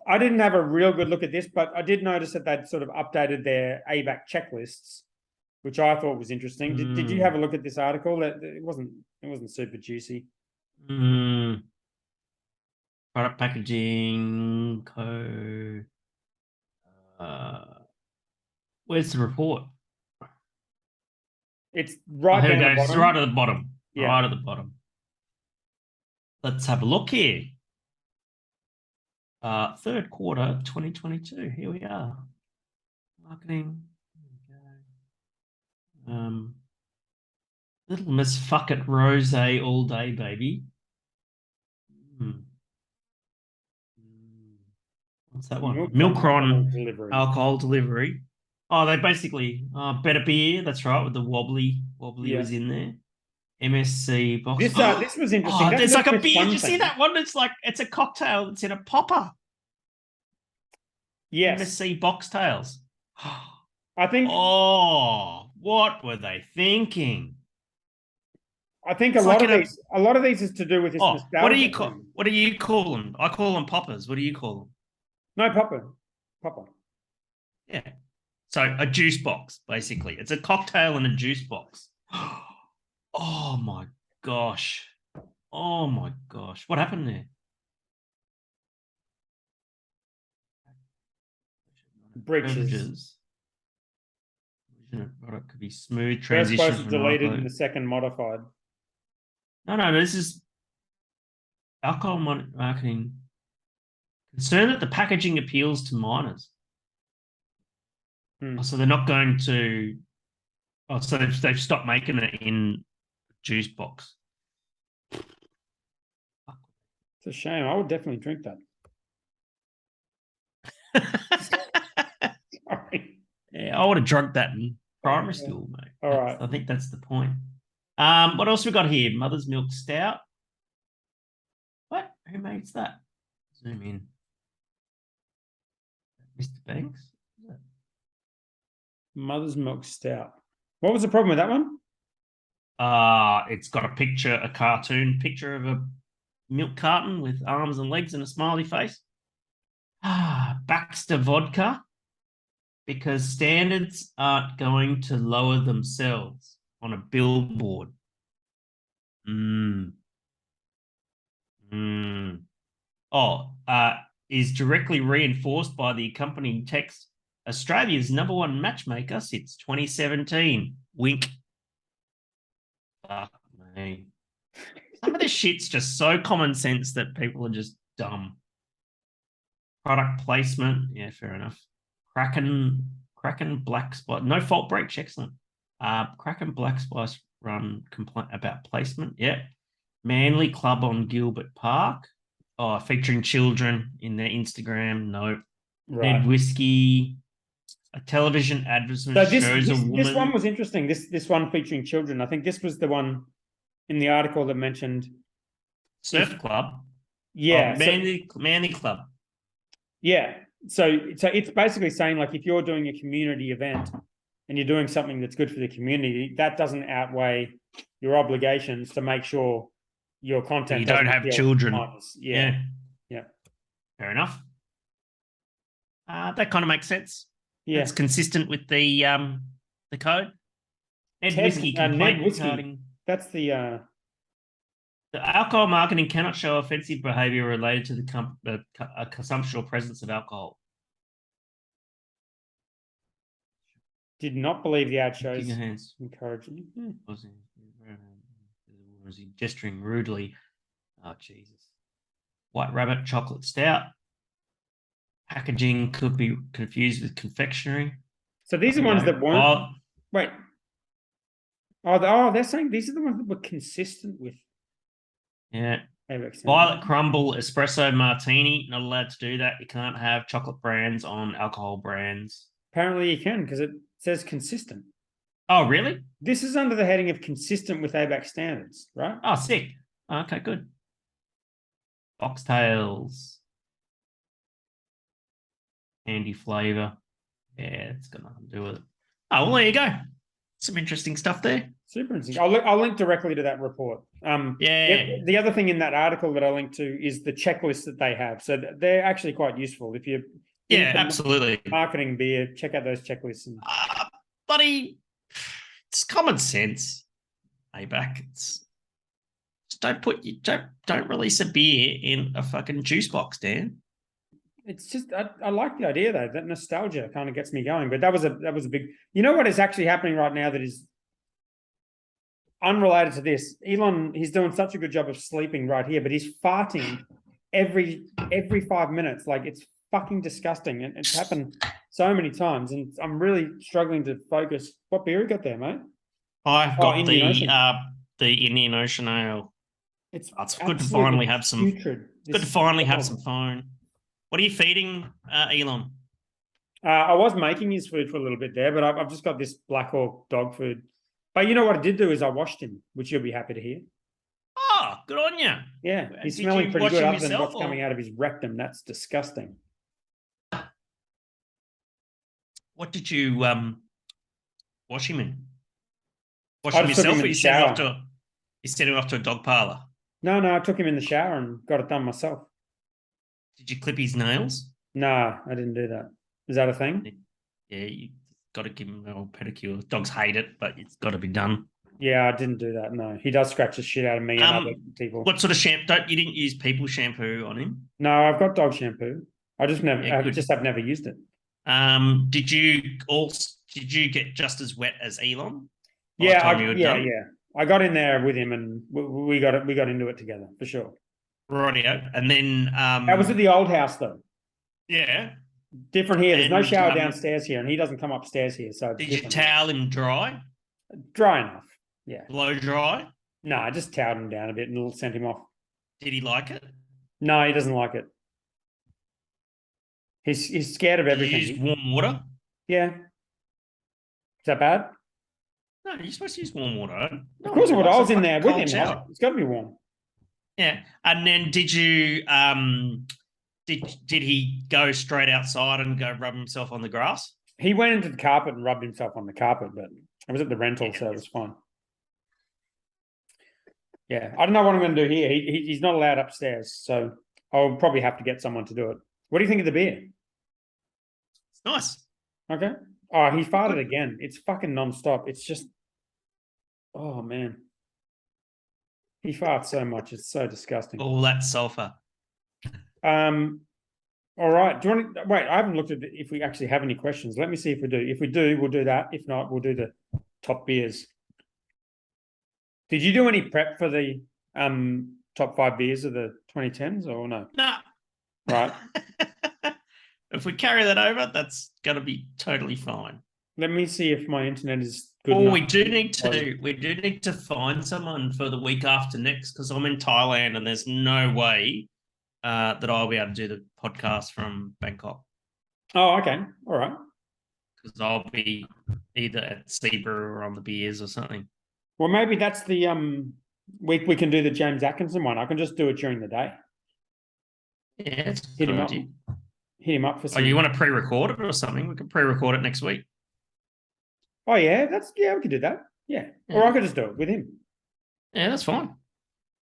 I didn't have a real good look at this, but I did notice that they'd sort of updated their Abac checklists, which I thought was interesting. Did you have a look at this article? It wasn't super juicy. Product packaging code. Where's the report? It's right down the bottom. It's right at the bottom. Yeah. Right at the bottom. Let's have a look here. Third quarter 2022. Here we are. Marketing. Little Miss Fuck It Rose all day, baby. What's that one? Milkron alcohol delivery. Oh, they basically better beer. That's right, with the wobbly was in there. MSC box. This was interesting. Oh, there's like a beer. Did you see that one? It's a cocktail that's in a popper. Yes. MSC boxtails. I think. Oh, what were they thinking? I think a lot of these is to do with this nostalgia. What do you call them? I call them poppers. What do you call them? No, popper. Yeah. So a juice box, basically. It's a cocktail in a juice box. Oh my gosh. What happened there? Breaches. Product could be smooth transition. First posted deleted and the second modified. No. This is alcohol marketing. Concerned that the packaging appeals to minors. Hmm. Oh, so they're not going to. Oh, so they've stopped making it in juice box. It's a shame. I would definitely drink that. Sorry. Yeah, I would have drunk that in primary Yeah. school, mate. All right. I think that's the point. What else we got here? Mother's Milk Stout. What? Who makes that? Zoom in. Mr. Banks? Mother's Milk Stout. What was the problem with that one? It's got a picture, a cartoon picture of a milk carton with arms and legs and a smiley face. Baxter vodka, because standards aren't going to lower themselves on a billboard. Is directly reinforced by the accompanying text. Australia's #1 matchmaker since 2017. Wink. Fuck me. Some of this shit's just so common sense that people are just dumb. Product placement. Yeah, fair enough. Kraken Black Spice. No fault break. Excellent. Kraken Black Spice run complaint about placement. Yeah. Manly Club on Gilbert Park. Oh, featuring children in their Instagram. No. Right. Ned Whiskey. A television advertisement shows a woman. This one was interesting. This one featuring children. I think this was the one in the article that mentioned Surf Club. Yeah. Manly Club. Yeah. So it's basically saying, like, if you're doing a community event and you're doing something that's good for the community, that doesn't outweigh your obligations to make sure your content. You don't have children. Yeah. Fair enough. That kind of makes sense. Yeah. It's consistent with the code. Ned Whiskey complaint regarding. That's the alcohol marketing cannot show offensive behavior related to the consumption or presence of alcohol. Did not believe the ad shows encouraging. Was he gesturing rudely? Oh, Jesus. White Rabbit chocolate stout. Packaging could be confused with confectionery. So these are ones that weren't. Wait. They're saying these are the ones that were consistent with. Yeah. Violet Crumble Espresso Martini. Not allowed to do that. You can't have chocolate brands on alcohol brands. Apparently you can, because it says consistent. Oh, really? This is under the heading of consistent with Abac standards, right? Oh, sick. Okay, good. Oxtails. Candy flavor. Yeah, it's got nothing to do with it. Oh, well, there you go. Some interesting stuff there. Super interesting. I'll link directly to that report. The other thing in that article that I linked to is the checklist that they have. So they're actually quite useful. If you're absolutely marketing beer, check out those checklists. Buddy, it's common sense. Abac. It's don't release a beer in a fucking juice box, Dan. It's just I like the idea though. That nostalgia kind of gets me going. But that was a big. You know what is actually happening right now that is unrelated to this? Elon, he's doing such a good job of sleeping right here, but he's farting every 5 minutes. Like, it's fucking disgusting, and it's happened so many times. And I'm really struggling to focus. What beer you got there, mate? I've got the Indian Ocean Ale. It's good to finally have some. Putrid. Good to finally have some phone. What are you feeding Elon? I was making his food for a little bit there, but I've just got this Black Hawk dog food. But you know what I did do is I washed him, which you'll be happy to hear. Oh, good on you. Yeah, he's smelling pretty good other than what's coming out of his rectum. That's disgusting. What did you wash him in? Wash him yourself, or you sent him off to a dog parlor? No, I took him in the shower and got it done myself. Did you clip his nails? No, I didn't do that. Is that a thing? Yeah, you got to give him a old pedicure. Dogs hate it, but it's got to be done. Yeah, I didn't do that. No, he does scratch the shit out of me and other people. What sort of shampoo? You didn't use people shampoo on him? No, I've got dog shampoo. I just have never used it. Did you get just as wet as Elon? Yeah, I got in there with him, and we got it. We got into it together for sure. Rightio. And then That was at the old house, though. yeah. Different here. There's no And, shower downstairs here, and he doesn't come upstairs here. So it's did you different. towel him dry? Dry enough. Yeah. Blow dry? No, I just towed him down a bit and sent him off. Did he like it? No, he doesn't like it. He's scared of Did everything. you use warm water? Yeah. Is that bad? No, you're supposed to use warm water. Of course it would. I was in there with cold him. shower. It's got to be warm. Yeah. And then did you did he go straight outside and go rub himself on the grass? He went into the carpet and rubbed himself on the carpet, but I was at the rental, so it was fine. Yeah, I don't know what I'm going to do here. He's not allowed upstairs, so I'll probably have to get someone to do it. What do you think of the beer? It's nice. Okay. Oh, he farted again. It's fucking nonstop. It's just, oh man, he farts so much. It's so disgusting. All that sulfur. All right. Do you want to wait? I haven't looked at if we actually have any questions. Let me see if we do. If we do, we'll do that. If not, we'll do the top beers. Did you do any prep for the top 5 beers of the 2010s or no? No. Right. If we carry that over, that's going to be totally fine. Let me see if my internet is good. Oh, we do need to find someone for the week after next because I'm in Thailand and there's no way that I'll be able to do the podcast from Bangkok. Oh, okay. All right. Because I'll be either at Brewer or on the beers or something. Well, maybe that's the week we can do the James Atkinson one. I can just do it during the day. Yeah, it's hit him up. idea. Hit him up for some. Oh, you want to pre-record it or something? We can pre-record it next week. Oh yeah, we could do that. Yeah. Or I could just do it with him. Yeah, that's fine.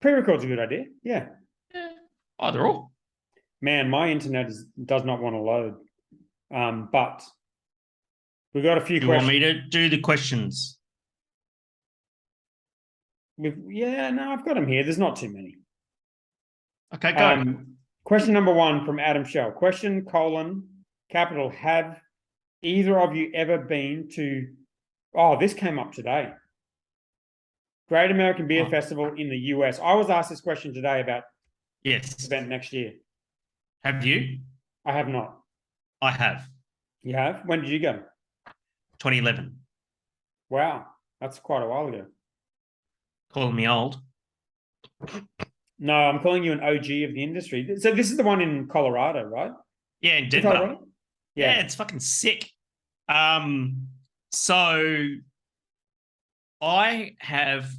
Pre-record's a good idea. Yeah. Either or. Man, my internet does not want to load. But we've got a few questions. You want me to do the questions? I've got them here. There's not too many. Okay, go. Question number 1 from Adam Shell. Question : capital, have either of you ever been to, this came up today. Great American Beer Festival in the US. I was asked this question today about yes event next year. Have you? I have not. I have. You have? When did you go? 2011. Wow. That's quite a while ago. Calling me old. No, I'm calling you an OG of the industry. So this is the one in Colorado, right? Yeah, in Denver. Colorado? Yeah, it's fucking sick. So I have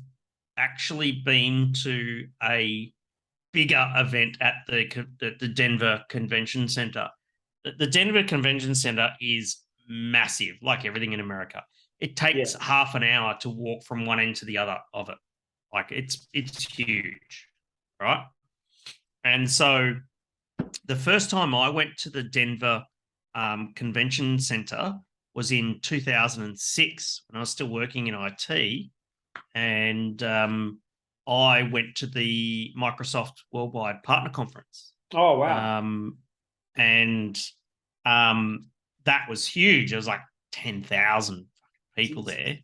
actually been to a bigger event at the Denver Convention Center. The Denver Convention Center is massive, like everything in America. It takes half an hour to walk from one end to the other of it. Like it's huge, right? And so the first time I went to the Denver Convention Center was in 2006 when I was still working in IT, and I went to the Microsoft Worldwide Partner Conference. Oh wow! And that was huge. It was like 10,000 people there,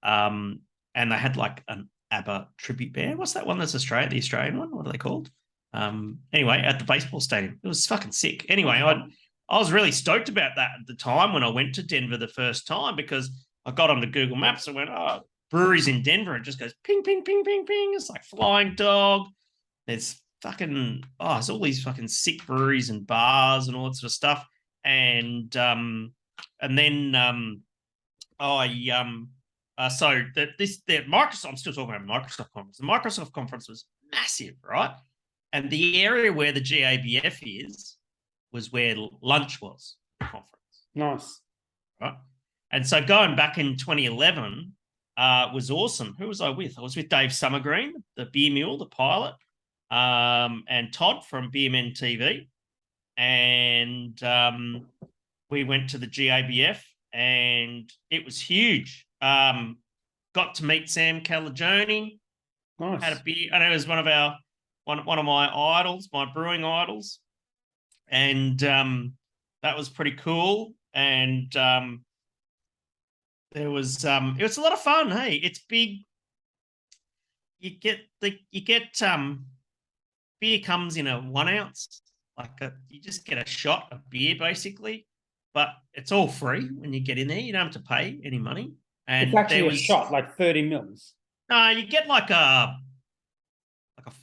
and they had like an Abac tribute band. What's that one that's Australia? The Australian one? What are they called? Anyway, at the baseball stadium. It was fucking sick. Anyway, I was really stoked about that at the time when I went to Denver the first time because I got onto Google Maps and went, breweries in Denver. It just goes ping, ping, ping, ping, ping. It's like Flying Dog. There's fucking, there's all these fucking sick breweries and bars and all that sort of stuff. And then so the Microsoft, I'm still talking about Microsoft conference. The Microsoft conference was massive, right? And the area where the GABF was where lunch was, the conference. Nice. Right? And so going back in 2011 was awesome. Who was I with? I was with Dave Summergreen, the beer mule, the pilot, and Todd from Beermen TV. And we went to the GABF and it was huge. Got to meet Sam Calagione. Nice. Had a beer. I know it was one of my idols, my brewing idols. And that was pretty cool. And it was a lot of fun. Hey, it's big. you get beer comes in a 1 ounce, you just get a shot of beer basically, but it's all free when you get in there. You don't have to pay any money. And It's actually a shot, like 30 mils. No, you get like a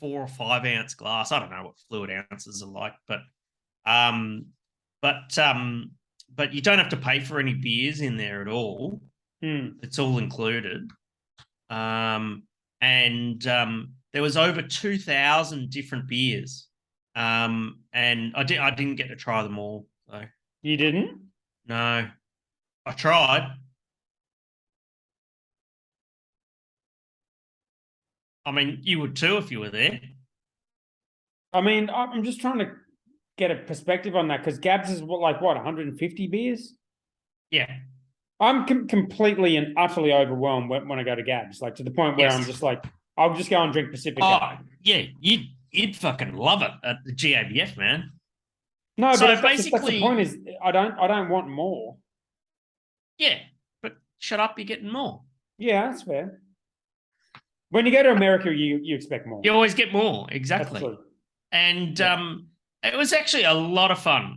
4 or 5 ounce glass. I don't know what fluid ounces are like, um, but you don't have to pay for any beers in there at all. It's all included. There was over 2,000 different beers. And I didn't get to try them all. So. You didn't? No, I tried. I mean, you would too if you were there. I mean, I'm just trying to get a perspective on that because Gabs is what 150 beers? Yeah. I'm completely and utterly overwhelmed when I go to Gabs, like to the point where I'm just like, I'll just go and drink Pacific. Yeah, you'd fucking love it at the GABF, man. No, so but that's the point is I don't want more. Yeah, but shut up, you're getting more. Yeah, that's fair. When you go to America, you expect more. You always get more, exactly. That's true. And it was actually a lot of fun.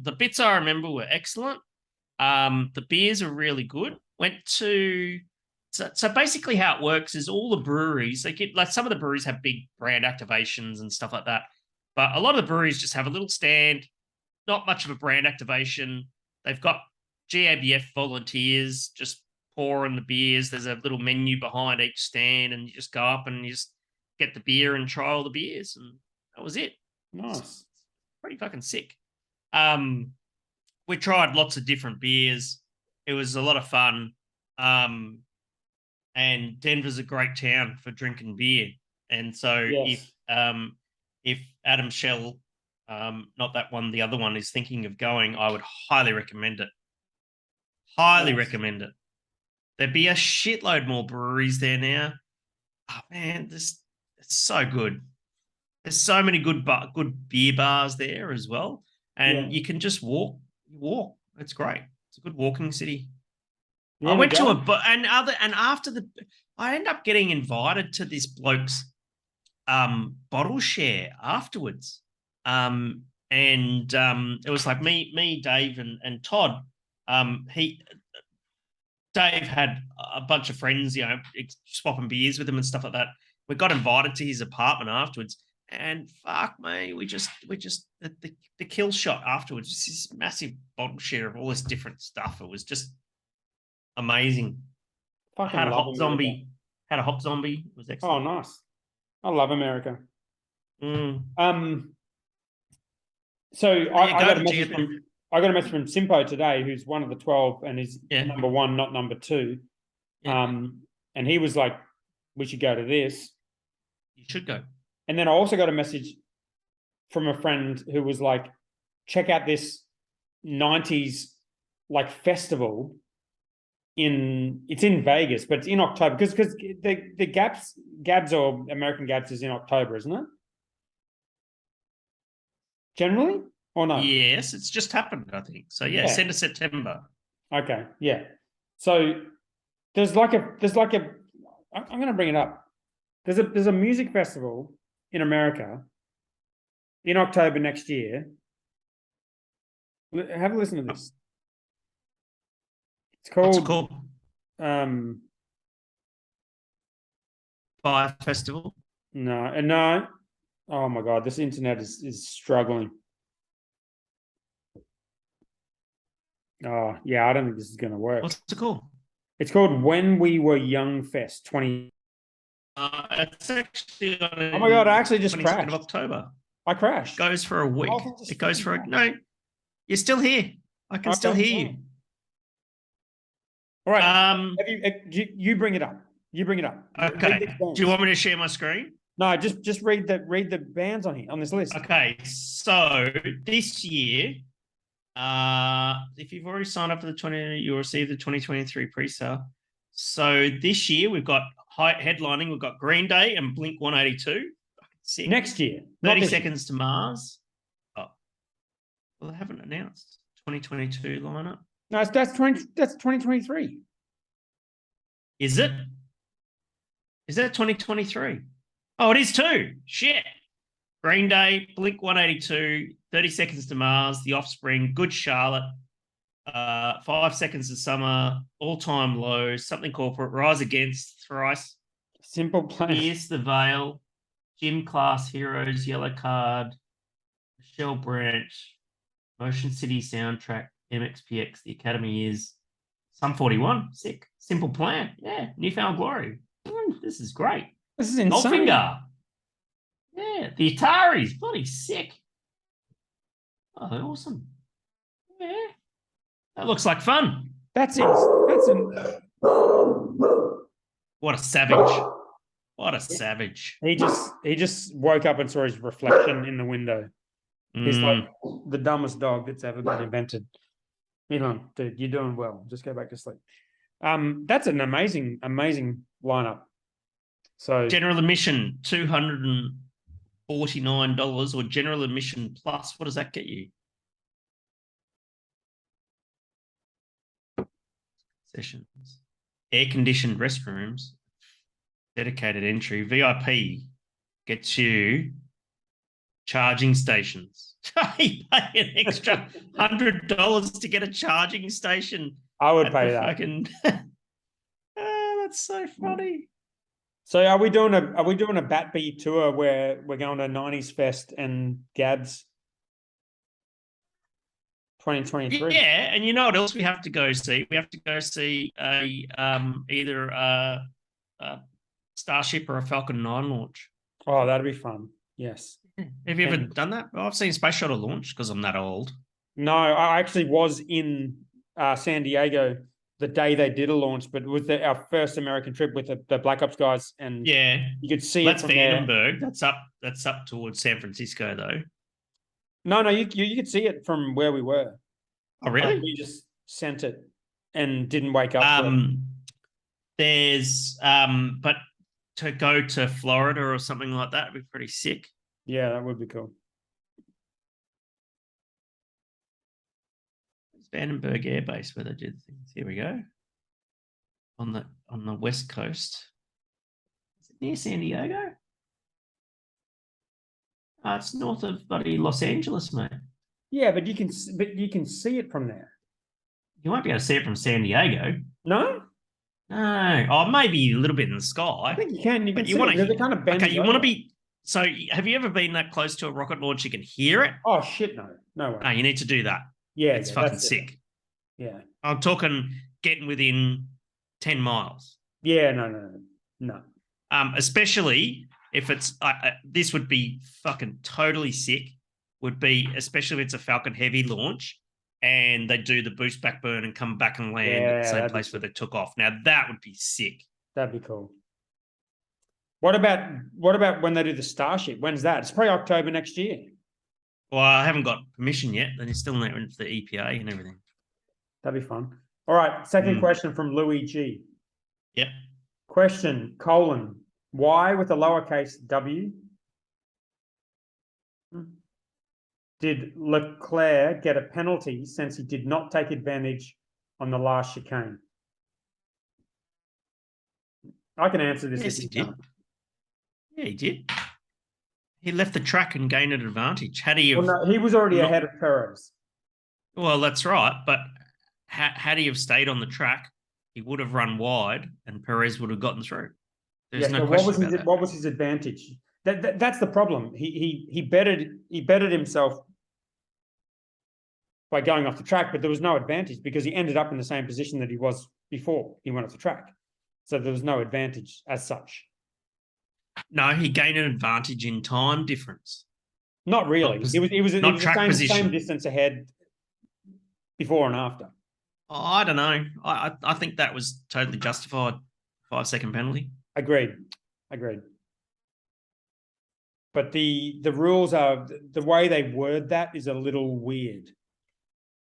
The bits I remember were excellent. The beers are really good. So basically how it works is all the breweries, some of the breweries have big brand activations and stuff like that. But a lot of the breweries just have a little stand, not much of a brand activation. They've got GABF volunteers just pouring the beers. There's a little menu behind each stand, and you just go up and you just get the beer and try all the beers, and that was it. Nice. It's pretty fucking sick. We tried lots of different beers. It was a lot of fun. And Denver's a great town for drinking beer. And so if Adam Shell, not that one, the other one, is thinking of going, I would highly recommend it. Highly recommend it. There'd be a shitload more breweries there now. Oh man, it's so good. There's so many good beer bars there as well, and you can just walk. You walk. It's great. It's a good walking city. I went to I ended up getting invited to this bloke's bottle share afterwards. It was like me, Dave, and Todd. Dave had a bunch of friends, swapping beers with him and stuff like that. We got invited to his apartment afterwards, and fuck me, the kill shot afterwards, just this massive bottle share of all this different stuff. It was just amazing. Had a hot zombie. Had a hot zombie. It was excellent. Oh, nice. I love America. So I got a message from Simpo today, who's one of the 12 and is number 1, not number 2. And he was like, we should go to this. You should go. And then I also got a message from a friend who was like, check out this 90s festival it's in Vegas, but it's in October because the Gabs or American Gabs is in October, isn't it? Generally, or no? Yes, it's just happened, I think. So end of September. Okay, yeah. So there's like a I'm going to bring it up. There's a music festival in America in October next year. Have a listen to this. It's called. What's it called? Fire Festival. No. Oh my god, this internet is struggling. Oh yeah, I don't think this is going to work. What's it called? It's called When We Were Young Fest 20. It's actually oh my god, I actually just crashed. Of October. I crashed. Goes for a week. It goes for no. You're still here. I can still hear you. All right. You bring it up. You bring it up. Okay. Do you want me to share my screen? No, just read the bands on here on this list. Okay. So this year, if you've already signed up for you'll receive the 2023 pre-sale. So this year we've got headlining. We've got Green Day and Blink 182. Sick. Next year, 30 Seconds to Mars. Oh, well, they haven't announced 2022 lineup. No, that's 2023. Is it? Is that 2023? Oh, it is too. Shit. Green Day, Blink 182, 30 Seconds to Mars, The Offspring, Good Charlotte, 5 Seconds to Summer, All Time Low, Something Corporate, Rise Against, Thrice, Simple Plan. Pierce the Veil, Gym Class Heroes, Yellow Card, Michelle Branch, Motion City Soundtrack, MXPX, The Academy is Sum 41, sick. Simple Plan, yeah. Newfound Glory, this is great. This is insane. Goldfinger, yeah. The Ataris, bloody sick. Oh, they're awesome. Yeah, that looks like fun. That's it. What a savage. What a savage. He just woke up and saw his reflection in the window. He's like the dumbest dog that's ever been invented. Elon, dude, you're doing well. Just go back to sleep. That's an amazing lineup. So general admission $249 or general admission plus. What does that get you? Sessions, air conditioned restrooms, dedicated entry, VIP gets you charging stations. You pay an extra $100 to get a charging station. I would pay that. Fucking... that's so funny. So are we doing a Batby tour where we're going to 90s Fest and Gabs 2023? Yeah, and you know what else we have to go see? We have to go see either a Starship or a Falcon 9 launch. Oh, that'd be fun. Yes. Have you ever done that? Well, I've seen Space Shuttle launch because I'm that old. No, I actually was in San Diego the day they did a launch, but with our first American trip with the Black Ops guys, and yeah, you could see that's it from Vandenberg. There. That's up towards San Francisco, though. No, you could see it from where we were. Oh, really? We just sent it and didn't wake up. There's but to go to Florida or something like that would be pretty sick. Yeah, that would be cool. It's Vandenberg Air Base where they do the things. Here we go. On the west coast. Is it near San Diego? It's north of bloody Los Angeles, mate. Yeah, but you can see it from there. You won't be able to see it from San Diego. No? No. Oh, maybe a little bit in the sky. I think you can. You can see want it kind of bends. Okay, you want to be. So, have you ever been that close to a rocket launch? You can hear it. Oh shit, no way. No, you need to do that. Yeah, it's fucking sick. Yeah, I'm talking getting within 10 miles. Yeah, no. Especially if it's this would be fucking totally sick. Would be especially if it's a Falcon Heavy launch and they do the boost back burn and come back and land at the same place where they took off. Now that would be sick. That'd be cool. What about when they do the Starship? When's that? It's probably October next year. Well, I haven't got permission yet. Then it's still not into the EPA and everything. That'd be fun. All right. Second question from Louis G. Yep. Question, why with a lowercase w did Leclerc get a penalty since he did not take advantage on the last chicane? I can answer this. Yes, he did. Yeah, he did. He left the track and gained an advantage. Had he? No, he was already ahead of Perez. Well, that's right. But had he have stayed on the track, he would have run wide, and Perez would have gotten through. There's no question about that. What was his advantage? That's the problem. He bettered himself by going off the track, but there was no advantage because he ended up in the same position that he was before he went off the track. So there was no advantage as such. No, he gained an advantage in time difference. Not really. It was the same distance ahead before and after. Oh, I don't know. I think that was totally justified. 5-second penalty. Agreed. But the rules are, the way they word that is a little weird.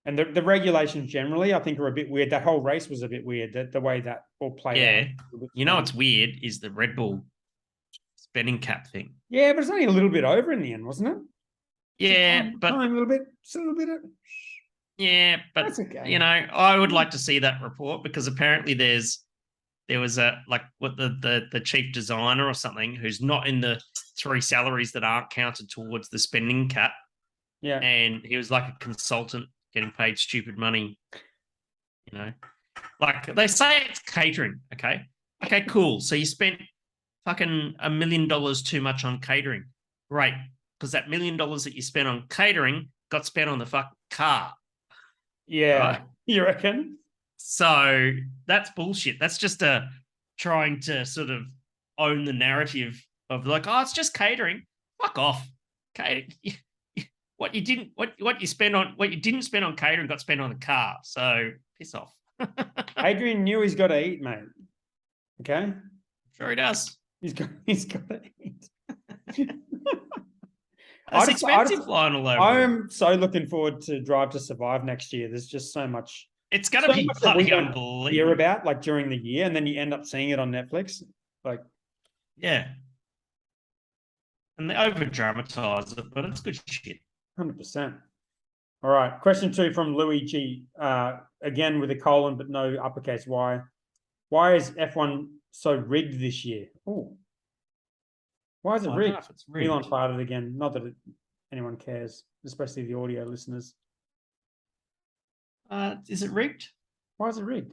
And the regulations generally, I think, are a bit weird. That whole race was a bit weird, the way that all played out. Yeah. You know what's weird is the Red Bull spending cap thing. Yeah, but it's only a little bit over in the end, wasn't it? Yeah, but... a little bit. Just a little bit. Yeah, but, that's okay. You know, I would like to see that report because apparently there's there was the chief designer or something who's not in the 3 salaries that aren't counted towards the spending cap. Yeah. And he was like a consultant getting paid stupid money, you know. Like they say it's catering, okay? Okay, cool. So you spent fucking $1 million too much on catering. Great. Because that $1 million that you spent on catering got spent on the fucking car. Yeah. Right? You reckon? So that's bullshit. That's just trying to sort of own the narrative of like, oh, it's just catering. Fuck off. Catering. What you didn't spend on catering got spent on the car. So piss off. Adrian knew he's got to eat, mate. Okay? Sure he does. He's got to eat. It's expensive flying all over. I'm so looking forward to Drive to Survive next year. There's just so much. It's going to be bloody unbelievable. Hear about like during the year, and then you end up seeing it on Netflix. Like, yeah. And they over dramatize it, but it's good shit. 100%. All right. Question 2 from Luigi. Again with a colon, but no uppercase. Why? Why is F1 so rigged this year? Oh. Why is it rigged? Elon farted again. Not that anyone cares, especially the audio listeners. Is it rigged? Why is it rigged?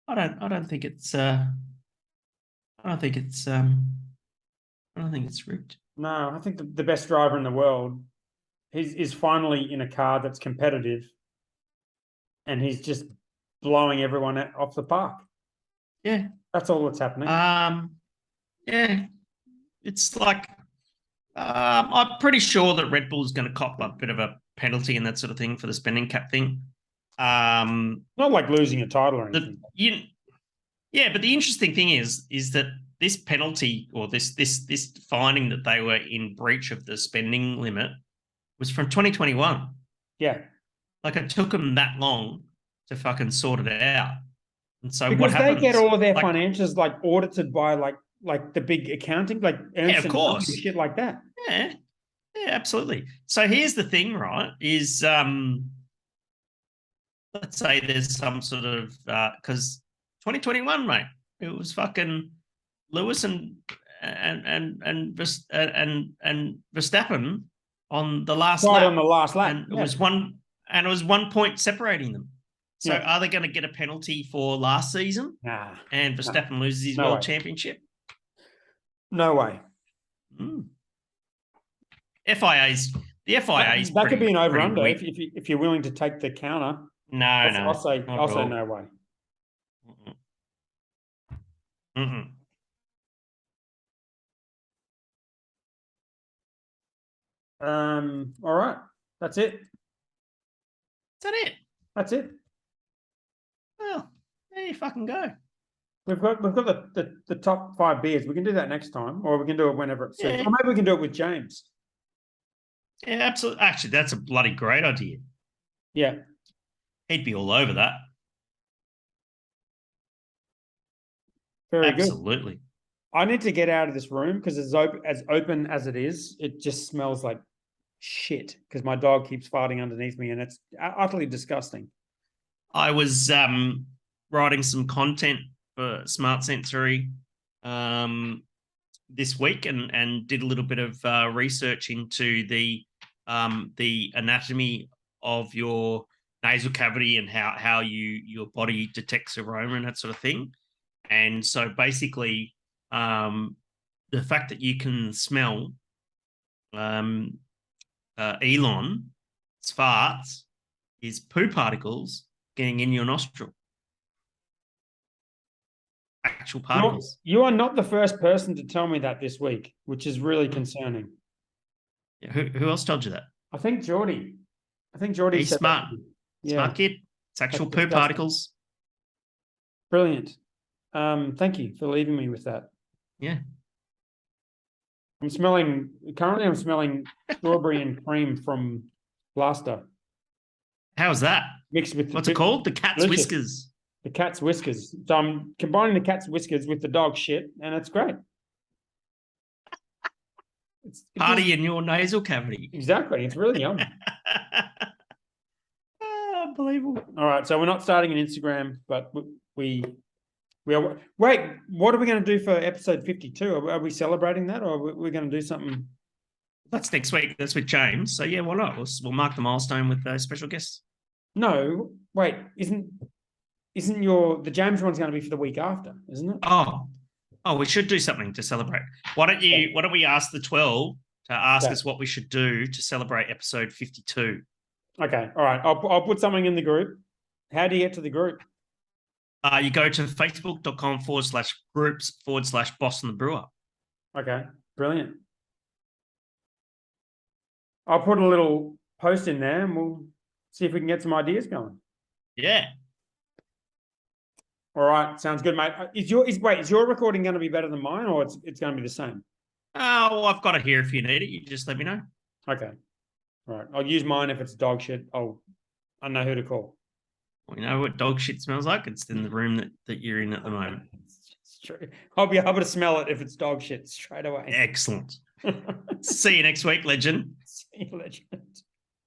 I don't think it's rigged. No, I think the best driver in the world is finally in a car that's competitive, and he's just blowing everyone off the park. Yeah. That's all that's happening. Yeah. It's like I'm pretty sure that Red Bull's going to cop a bit of a penalty and that sort of thing for the spending cap thing. Not like losing a title or anything. But the interesting thing is that this penalty or this finding that they were in breach of the spending limit was from 2021. Yeah. Like it took them that long to fucking sort it out. And so because what happens, they get all of their financials like audited by like the big accounting, like Ernst of course, and shit like that. Yeah, absolutely. So here's the thing, right? Is let's say there's some sort of because 2021, mate, it was fucking Lewis and Verstappen on the last lap. On the last lap, and it was 1 point separating them. So are they going to get a penalty for last season? Nah. And Verstappen loses his world championship? No way. The FIA's that could be an over under if you're willing to take the counter. I'll say no way. All right. That's it. That's it. Well, there you fucking go. We've got the top 5 beers. We can do that next time, or we can do it whenever it suits. Or maybe we can do it with James. Yeah, absolutely. Actually, that's a bloody great idea. Yeah. He'd be all over that. Very absolutely. Good. I need to get out of this room because as open as it is, it just smells like shit because my dog keeps farting underneath me and it's utterly disgusting. I was writing some content for Smart Sensory this week and did a little bit of research into the anatomy of your nasal cavity and how your body detects aroma and that sort of thing. And so basically, the fact that you can smell Elon's farts is poo particles getting in your nostril. Actual particles. You are not the first person to tell me that this week, which is really concerning. Yeah, who else told you that? I think Geordie. He's smart. Smart kid. It's actual poo particles. Brilliant. Thank you for leaving me with that. Yeah. Currently I'm smelling strawberry and cream from Blaster. How's that? Mixed with what's it called? The cat's delicious. Whiskers. The cat's whiskers. So I'm combining the cat's whiskers with the dog shit, and it's great. Party in your nasal cavity. Exactly. It's really yummy. Oh, Unbelievable. All right, so we're not starting an Instagram, but we are. Wait, what are we going to do for episode 52? Are we celebrating that, or are we going to do something? That's next week. That's with James. So yeah, why not? We'll mark the milestone with those special guests. No, wait, isn't the James one's going to be for the week after, isn't it? Oh, we should do something to celebrate. Why don't we ask the 12 to ask us what we should do to celebrate episode 52? Okay, all right. I'll put something in the group. How do you get to the group? You go to facebook.com/groups/Boston the Brewer. Okay, brilliant. I'll put a little post in there and we'll see if we can get some ideas going. Yeah. All right, sounds good, mate. Is your recording going to be better than mine, or it's going to be the same? Oh, I've got it here if you need it. You just let me know. Okay. All right. I'll use mine if it's dog shit. I know who to call. Well, you know what dog shit smells like? It's in the room that you're in at the moment. It's true. I'll be able to smell it if it's dog shit straight away. Excellent. See you next week, legend. See you, legend.